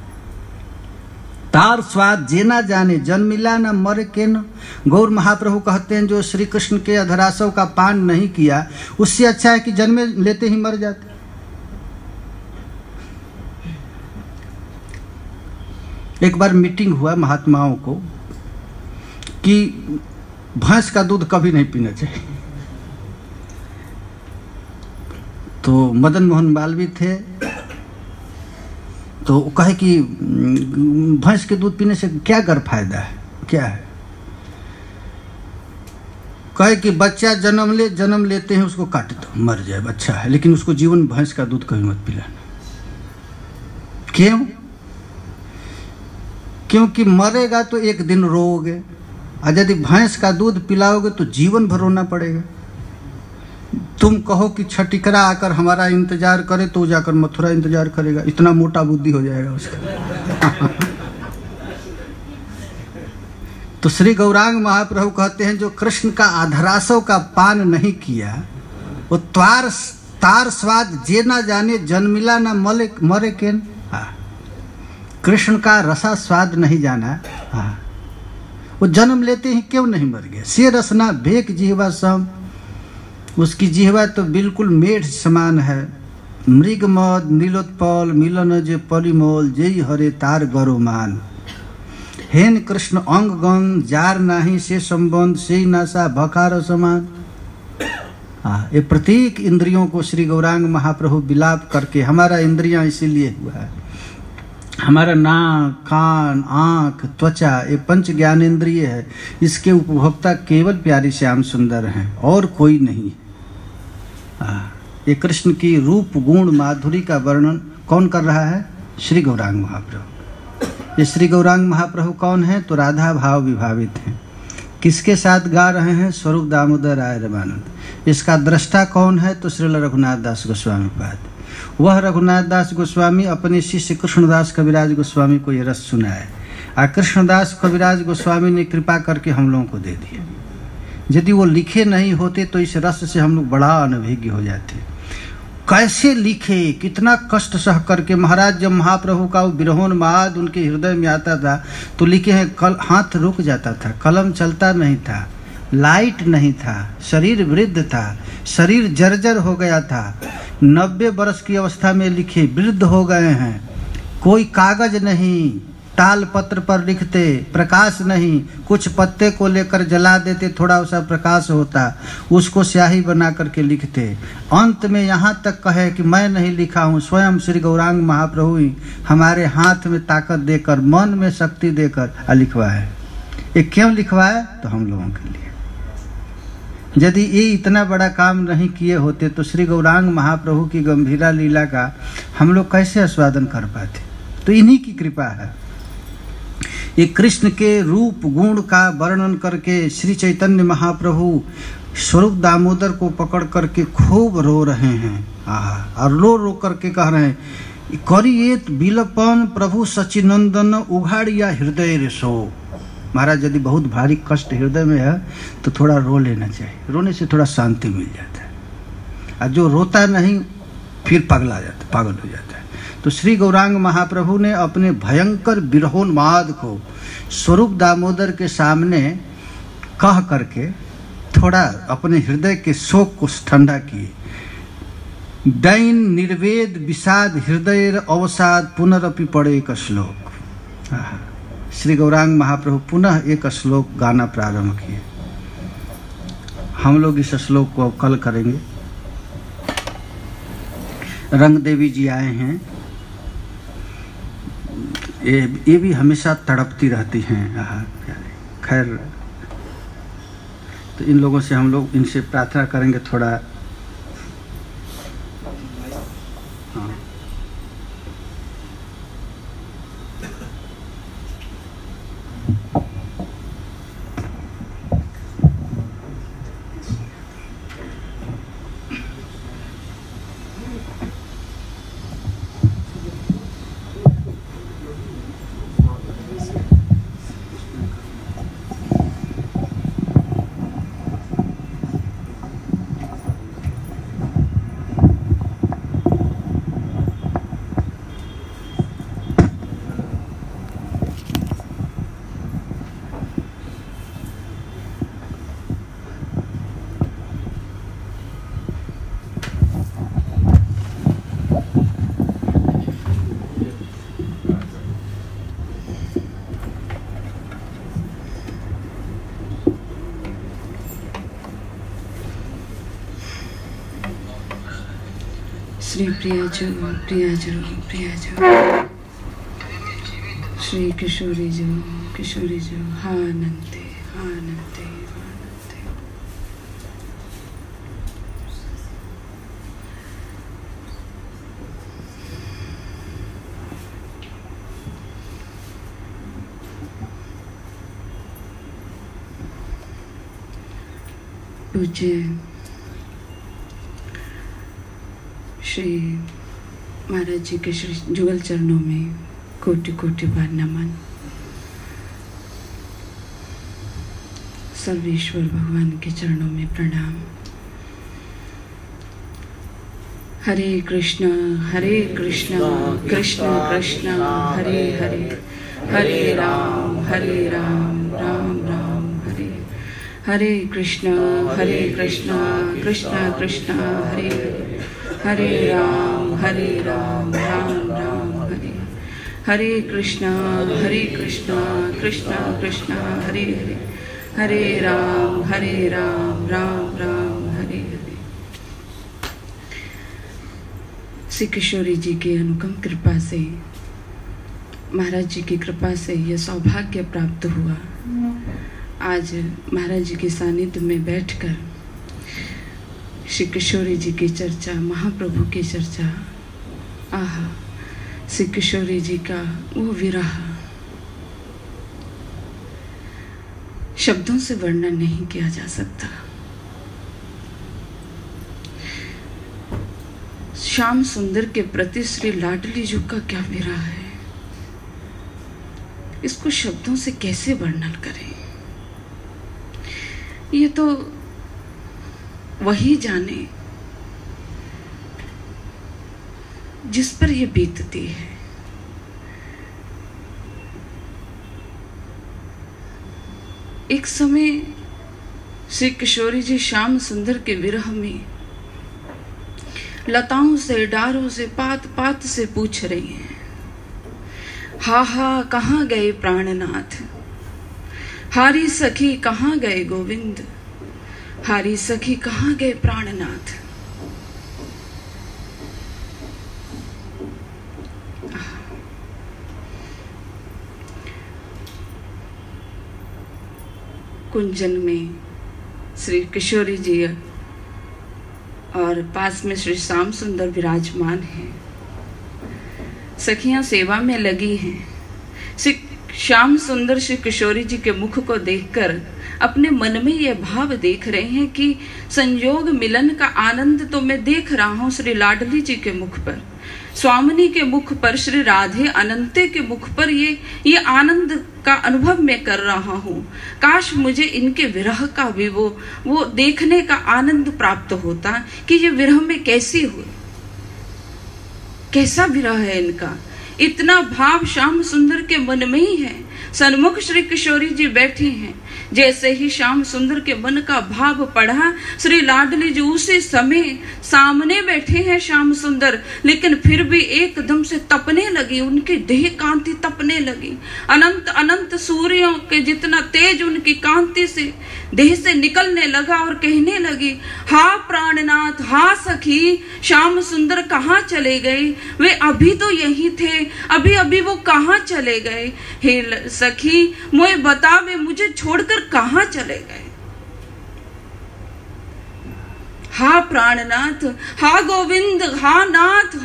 तार स्वाद जेना जाने जन्मिला न मरे के न। गौर महाप्रभु कहते हैं, जो श्री कृष्ण के अधरासव का पान नहीं किया उससे अच्छा है कि जन्मे लेते ही मर जाते। एक बार मीटिंग हुआ महात्माओं को कि भैंस का दूध कभी नहीं पीना चाहिए। तो मदन मोहन मालवीय थे, तो कहे कि भैंस के दूध पीने से क्या गर फायदा है, क्या है? कहे कि बच्चा जन्म लेते हैं उसको काट दो, मर जाए अच्छा है, लेकिन उसको जीवन भैंस का दूध कभी मत पिलाना। क्यों? क्योंकि मरेगा तो एक दिन रोओगे, और यदि भैंस का दूध पिलाओगे तो जीवन भर रोना पड़ेगा। तुम कहो कि छटिकरा आकर हमारा इंतजार करे तो जाकर मथुरा इंतजार करेगा, इतना मोटा बुद्धि हो जाएगा उसका। तो श्री गौरांग महाप्रभु कहते हैं जो कृष्ण का अधरासव का पान नहीं किया वो तार स्वाद जे ना जाने जन्मिला ना मरे केन। कृष्ण का रसा स्वाद नहीं जाना, वो जन्म लेते ही क्यों नहीं मर गया। से रसना भेक जिहवा सम, उसकी जिहवा तो बिल्कुल मेढ़ समान है। मृग मद नीलोत्पल मिलन जे पलिमोल जय हरे तार गरोमान। हेन कृष्ण अंग गंग जार नाही से संबंध से नासा भकार समान। ये प्रत्येक इंद्रियों को श्री गौरांग महाप्रभु विलाप करके, हमारा इंद्रियां इसीलिए हुआ है, हमारा नाक कान आँख त्वचा ये पंच ज्ञानेंद्रिय है, इसके उपभोक्ता केवल प्यारी श्याम सुंदर हैं और कोई नहीं। ये कृष्ण की रूप गुण माधुरी का वर्णन कौन कर रहा है? श्री गौरांग महाप्रभु। ये श्री गौरांग महाप्रभु कौन है? तो राधा भाव विभावित हैं। किसके साथ गा रहे हैं? स्वरूप दामोदर राय रमानंद। इसका दृष्टा कौन है? तो श्रील रघुनाथ दास गोस्वामी पाद। वह रघुनाथ दास गोस्वामी अपने शिष्य कृष्णदास कविराज गोस्वामी को यह रस सुनाए, और कृष्णदास कविराज गोस्वामी ने कृपा करके हम लोगों को दे दिया। यदि वो लिखे नहीं होते तो इस रस से हम लोग बड़ा अनभिज्ञ हो जाते। कैसे लिखे, कितना कष्ट सह करके महाराज जब महाप्रभु का विरहोन्माद उनके हृदय में आता था तो लिखे हैं, हाथ रुक जाता था, कलम चलता नहीं था, लाइट नहीं था, शरीर वृद्ध था, शरीर जर्जर हो गया था, 90 वर्ष की अवस्था में लिखे, वृद्ध हो गए हैं, कोई कागज नहीं, टाल पत्र पर लिखते, प्रकाश नहीं, कुछ पत्ते को लेकर जला देते, थोड़ा सा प्रकाश होता, उसको स्याही बना करके लिखते। अंत में यहाँ तक कहे कि मैं नहीं लिखा हूँ, स्वयं श्री गौरांग महाप्रभु ही हमारे हाथ में ताकत देकर, मन में शक्ति देकर लिखवाए। ये क्यों लिखवाए? तो हम लोगों के लिए। यदि ये इतना बड़ा काम नहीं किए होते तो श्री गौरांग महाप्रभु की गंभीरा लीला का हम लोग कैसे आस्वादन कर पाते? तो इन्हीं की कृपा है। ये कृष्ण के रूप गुण का वर्णन करके श्री चैतन्य महाप्रभु स्वरूप दामोदर को पकड़ करके खूब रो रहे हैं। और रो करके कह रहे हैं, करिएत बिलपन प्रभु सचिनंदन उघाड़िया हृदय रे सो। महाराज यदि बहुत भारी कष्ट हृदय में है तो थोड़ा रो लेना चाहिए, रोने से थोड़ा शांति मिल जाता है। और जो रोता नहीं फिर पागल हो जाता है। तो श्री गौरांग महाप्रभु ने अपने भयंकर विरहोन्माद को स्वरूप दामोदर के सामने कह करके थोड़ा अपने हृदय के शोक को ठंडा किए। दैन निर्वेद विषाद हृदय अवसाद पुनरपि पड़े एक श्लोक। श्री गौरांग महाप्रभु पुनः एक श्लोक गाना प्रारंभ किए। हम लोग इस श्लोक को कल करेंगे। रंग देवी जी आए हैं, ये भी हमेशा तड़पती रहती हैं। खैर, तो इन लोगों से हम लोग इनसे प्रार्थना करेंगे थोड़ा। श्री प्रियाजो श्री किशोरी जो आनंदे आनंदे आनंदे। पूज्य श्री महाराज जी के श्री जुगल चरणों में कोटि कोटि बार नमन। सर्वेश्वर भगवान के चरणों में प्रणाम। हरे कृष्ण कृष्ण कृष्ण हरे हरे, हरे राम राम राम हरे। हरे कृष्ण कृष्ण कृष्ण हरे हरे, हरे राम राम राम हरे। हरे कृष्ण कृष्ण कृष्ण हरे हरे, हरे राम राम राम हरे हरे। श्री किशोरी जी की अनुपम कृपा से, महाराज जी की कृपा से यह सौभाग्य प्राप्त हुआ आज महाराज जी के सानिध्य में बैठकर श्री किशोरी जी की चर्चा, महाप्रभु की चर्चा। आहा, श्री किशोरी जी का वो विरह शब्दों से वर्णन नहीं किया जा सकता। श्याम सुंदर के प्रति श्री लाडली जी का क्या विरह है, इसको शब्दों से कैसे वर्णन करें। ये तो वही जाने जिस पर ये बीतती है। एक समय श्री किशोरी जी श्याम सुंदर के विरह में लताओं से, डारों से, पात पात से पूछ रही हैं, हा कहाँ गए प्राणनाथ, हारी सखी कहाँ गए गोविंद, हारी सखी कहाँ गए प्राणनाथ। कुंजन में श्री किशोरी जी और पास में श्री श्याम सुंदर विराजमान हैं। सखियां सेवा में लगी हैं। श्री श्याम सुंदर श्री किशोरी जी के मुख को देखकर अपने मन में यह भाव देख रहे हैं कि संयोग मिलन का आनंद तो मैं देख रहा हूं श्री लाडली जी के मुख पर, स्वामिनी के मुख पर, श्री राधे अनंते के मुख पर ये आनंद का अनुभव मैं कर रहा हूँ। काश मुझे इनके विरह का भी वो देखने का आनंद प्राप्त होता कि ये विरह में कैसी हो, कैसा विरह है इनका। इतना भाव श्याम सुंदर के मन में ही है। सन्मुख श्री किशोरी जी बैठी हैं। जैसे ही श्याम सुंदर के मन का भाव पढ़ा, श्री लाडली जी उसी समय सामने बैठे हैं श्याम सुंदर, लेकिन फिर भी एकदम से तपने लगी, उनकी देह कांति तपने लगी। अनंत अनंत सूर्यों के जितना तेज उनकी कांति से देह से निकलने लगा और कहने लगी, हा प्राणनाथ, हा सखी, श्याम सुंदर कहाँ चले गए, वे अभी तो यही थे, अभी अभी वो कहाँ चले गए। हे सखी, मुझे बता, वे मुझे छोड़कर कहाँ चले गए। हा प्राणनाथ, हा गोविंद, हा नाथ,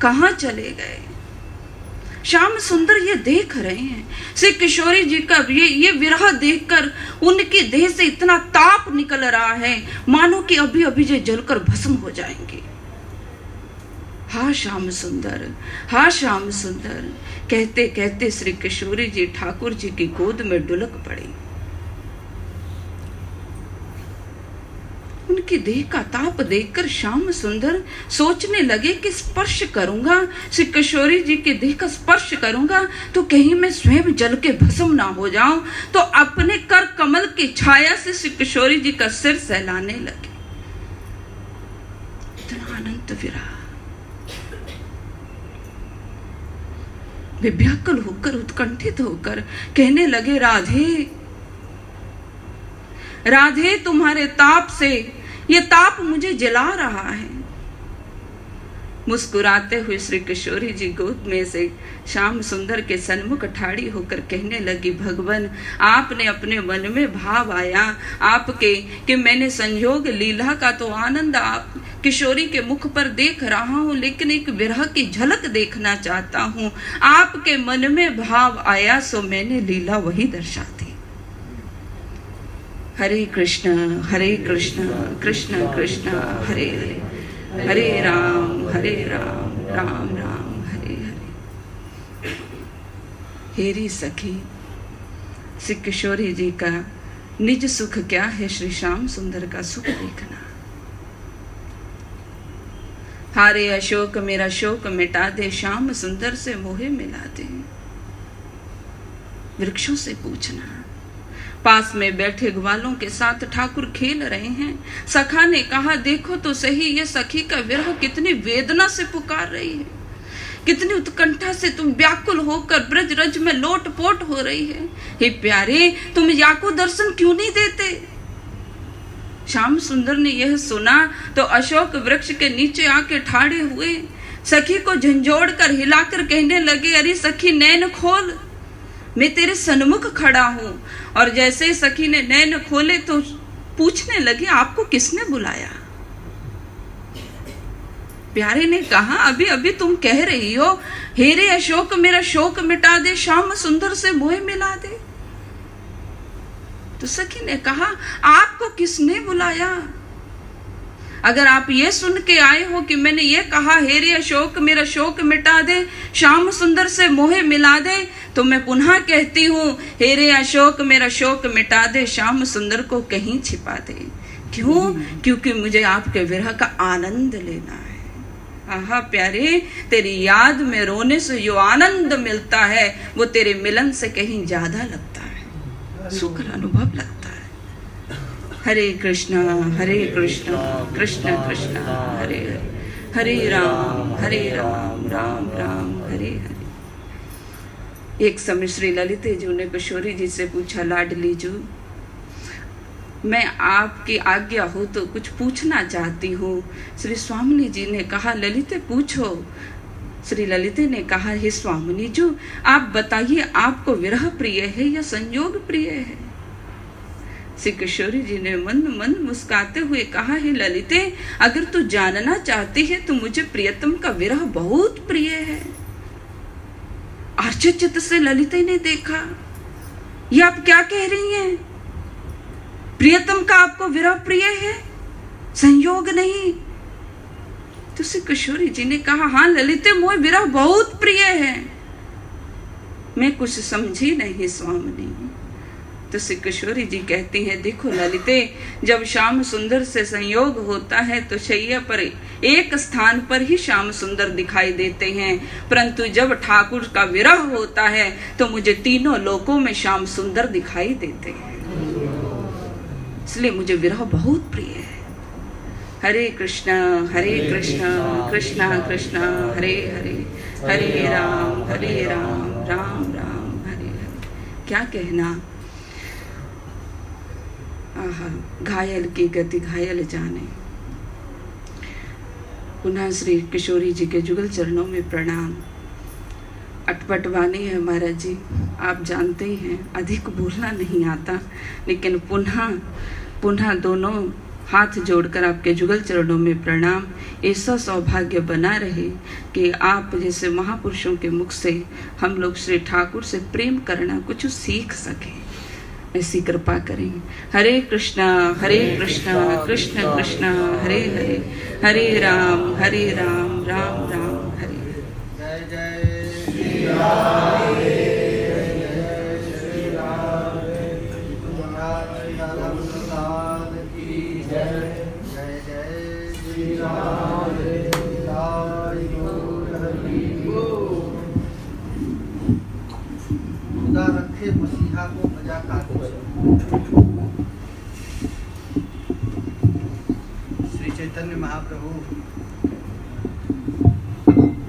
कहाँ चले गए। श्याम सुंदर ये देख रहे हैं। श्री किशोरी जी का ये विरह देखकर उनकी देह से इतना ताप निकल रहा है मानो कि अभी अभी ये जलकर भस्म हो जाएंगे। हा श्याम सुंदर, हा श्याम सुंदर कहते कहते श्री किशोरी जी ठाकुर जी की गोद में डुलक पड़ी। उनकी देह का ताप देखकर श्याम सुंदर सोचने लगे कि स्पर्श करूंगा, श्री किशोरी जी की देह का स्पर्श करूंगा तो कहीं मैं स्वयं जल के भस्म ना हो जाऊं। तो अपने कर कमल की छाया से श्री किशोरी जी का सिर सहलाने लगे। इतना अनंत विरह। वे व्याकुल होकर, उत्कंठित होकर कहने लगे, राधे तुम्हारे ताप से ये ताप मुझे जला रहा है। मुस्कुराते हुए श्री किशोरी जी गोद में से श्याम सुंदर के सन्मुख ठाड़ी होकर कहने लगी, भगवान आपने अपने मन में भाव आया आपके कि मैंने संयोग लीला का तो आनंद आप किशोरी के मुख पर देख रहा हूँ, लेकिन एक विरह की झलक देखना चाहता हूँ। आपके मन में भाव आया सो मैंने लीला वही दर्शा दी। हरे कृष्ण कृष्ण कृष्ण हरे हरे, हरे राम राम राम हरे हरे। हेरी सखी, श्री किशोरी जी का निज सुख क्या है, श्री श्याम सुंदर का सुख देखना। हारे अशोक मेरा शोक मिटा दे, श्याम सुंदर से मोहे मिला दे। वृक्षों से पूछना, पास में बैठे ग्वालों के साथ ठाकुर खेल रहे हैं। सखा ने कहा, देखो तो सही ये सखी का विरह कितनी वेदना से पुकार रही है, कितनी उत्कंठा से तुम व्याकुल होकर ब्रज रज में लोटपोट हो रही है। हे प्यारे, तुम याको दर्शन क्यों नहीं देते? श्याम सुंदर ने यह सुना तो अशोक वृक्ष के नीचे आके ठाड़े हुए, सखी को झंझोड़ कर हिलाकर कहने लगे, अरे सखी नैन खोल, मैं तेरे सन्मुख खड़ा हूं। और जैसे सखी ने नैन खोले तो पूछने लगे, आपको किसने बुलाया? प्यारे ने कहा, अभी अभी तुम कह रही हो, हे रे अशोक मेरा शोक मिटा दे, श्याम सुंदर से मोह मिला दे। तो सखी ने कहा, आपको किसने बुलाया? अगर आप ये सुन के आए हो कि मैंने ये कहा, हे रे अशोक मेरा शोक मिटा दे, श्याम सुंदर से मोह मिला दे, तो मैं पुनः कहती हूँ, हे रे अशोक मेरा शोक मिटा दे, श्याम सुंदर को कहीं छिपा दे। क्यों? क्योंकि मुझे आपके विरह का आनंद लेना है। आहा प्यारे, तेरी याद में रोने से जो आनंद मिलता है वो तेरे मिलन से कहीं ज्यादा लगता है, सुख अनुभव लगता है। हरे कृष्णा कृष्ण कृष्ण हरे हरे, हरे राम राम राम हरे हरे। एक समय श्री ललित जी ने किशोरी जी से पूछा, लाडली जी मैं आपकी आज्ञा हो तो कुछ पूछना चाहती हूँ। श्री स्वामिनी जी ने कहा, ललिते पूछो। श्री ललिते ने कहा, हे स्वामिनी जी आप बताइए, आपको विरह प्रिय है या संयोग प्रिय है? श्री किशोरी जी ने मंद मंद मुस्काते हुए कहा, हे ललिते अगर तू जानना चाहती है तो मुझे प्रियतम का विरह बहुत प्रिय है। आश्चर्यचकित से ललिते ने देखा, ये आप क्या कह रही हैं? प्रियतम का आपको विरह प्रिय है, संयोग नहीं? तो श्री किशोरी जी ने कहा, हाँ ललिते मोह विरह बहुत प्रिय है। मैं कुछ समझी नहीं स्वामिनी। तो श्री किशोरी जी कहती हैं, देखो ललिते, जब श्याम सुंदर से संयोग होता है तो शैया पर एक स्थान पर ही श्याम सुंदर दिखाई देते हैं, परंतु जब ठाकुर का विरह होता है तो मुझे तीनों लोकों में श्याम सुंदर दिखाई देते हैं। इसलिए मुझे विरह बहुत प्रिय है। हरे कृष्णा कृष्ण कृष्ण हरे हरे, हरे राम राम राम हरे हरे। क्या कहना, आहा घायल की गति घायल जाने। पुनः श्री किशोरी जी के जुगल चरणों में प्रणाम। अटपट वाणी है महाराज जी, आप जानते ही हैं, अधिक बोलना नहीं आता, लेकिन पुनः दोनों हाथ जोड़कर आपके जुगल चरणों में प्रणाम। ऐसा सौभाग्य बना रहे कि आप जैसे महापुरुषों के मुख से हम लोग श्री ठाकुर से प्रेम करना कुछ सीख सकें, ऐसी कृपा करें। हरे कृष्णा कृष्ण कृष्ण हरे हरे, हरे राम राम राम हरे हरे। जय जय श्री राम, रखे मसीहा को मजा काटे। श्री चैतन्य महाप्रभु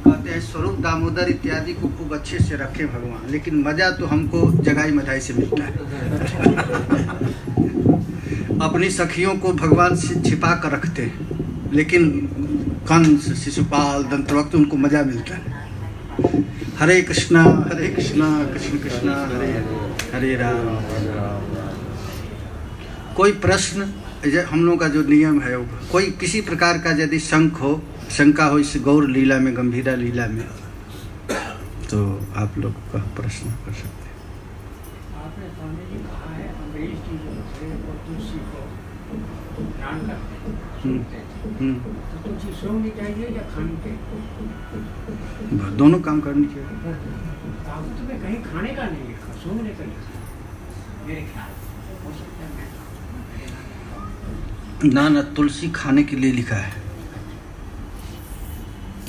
कहते हैं, स्वरूप दामोदर इत्यादि को खूब अच्छे से रखे भगवान, लेकिन मजा तो हमको जगाई मधाई से मिलता है। अपनी सखियों को भगवान से छिपा कर रखते हैं, लेकिन कंस शिशुपाल दंतवक्त उनको मजा मिलता है। हरे कृष्णा कृष्ण कृष्ण हरे हरे राम। कोई प्रश्न, हम लोग का जो नियम है, कोई किसी प्रकार का यदि शंका हो इस गौर लीला में, गंभीरा लीला में, तो आप लोग का प्रश्न कर सकते हैं। आपने स्वामी जी कहा है, अमरीश जी जो थे वो तुलसी को ध्यान करते हैं, सुनते हैं, तो तुलसी सोनी चाहिए या खानी चाहिए? दोनों काम करनी चाहिए। ताकत में कहीं खाने का नहीं लिखा, सोने का लिखा, मेरे ख्याल हो सकता है मैं ना तुलसी खाने के लिए लिखा है।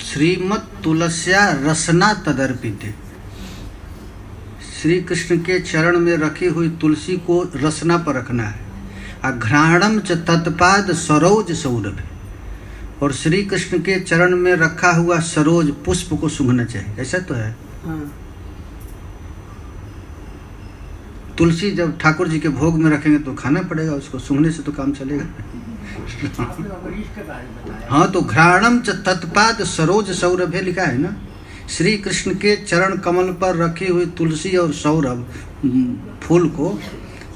श्रीमत तुलस्या रसना तदर्पिते, श्री कृष्ण के चरण में रखी हुई तुलसी को रसना पर रखना है। अघ्राणम च तत्पाद सरोज सौरभ, और श्री कृष्ण के चरण में रखा हुआ सरोज पुष्प को सूंघना चाहिए। ऐसा तो है। हाँ। तुलसी जब ठाकुर जी के भोग में रखेंगे तो खाना पड़ेगा, उसको सूंघने से तो काम चलेगा। हाँ, तो घ्राणम च तत्पाद सरोज सौरभ लिखा है ना। श्री कृष्ण के चरण कमल पर रखी हुई तुलसी और सौरभ फूल को,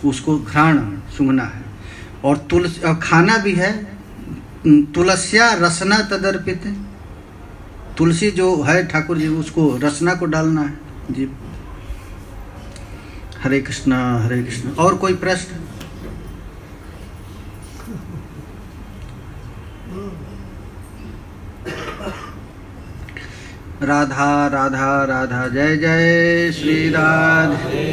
उसको घ्राण सूंघना है। और तुलसी और खाना भी है। तुलस्या रसना तदर्पित, तुलसी जो है ठाकुर जी, उसको रसना को डालना है जी। हरे कृष्णा हरे कृष्णा। और कोई प्रश्न? राधा राधा राधा, जय जय श्री राधे,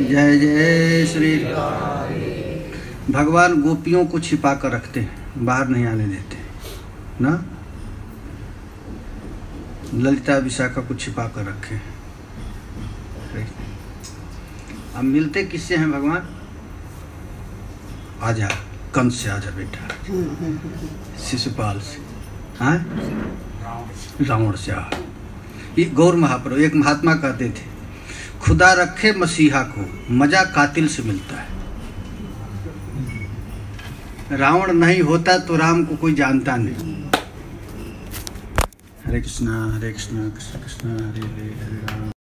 जय जय श्री राधे। भगवान गोपियों को छिपा कर रखते हैं, बाहर नहीं आने देते ना। ललिता विशाखा को छिपा कर रखे। अब मिलते किससे हैं भगवान? आजा, कंस से आजा बेटा, शिशुपाल से, हाँ, रावण से। ये गौर महाप्रभु एक महात्मा कहते थे, खुदा रखे मसीहा को, मजा कातिल से मिलता है। रावण नहीं होता तो राम को कोई जानता नहीं। हरे कृष्णा कृष्ण कृष्ण हरे हरे, हरे राम।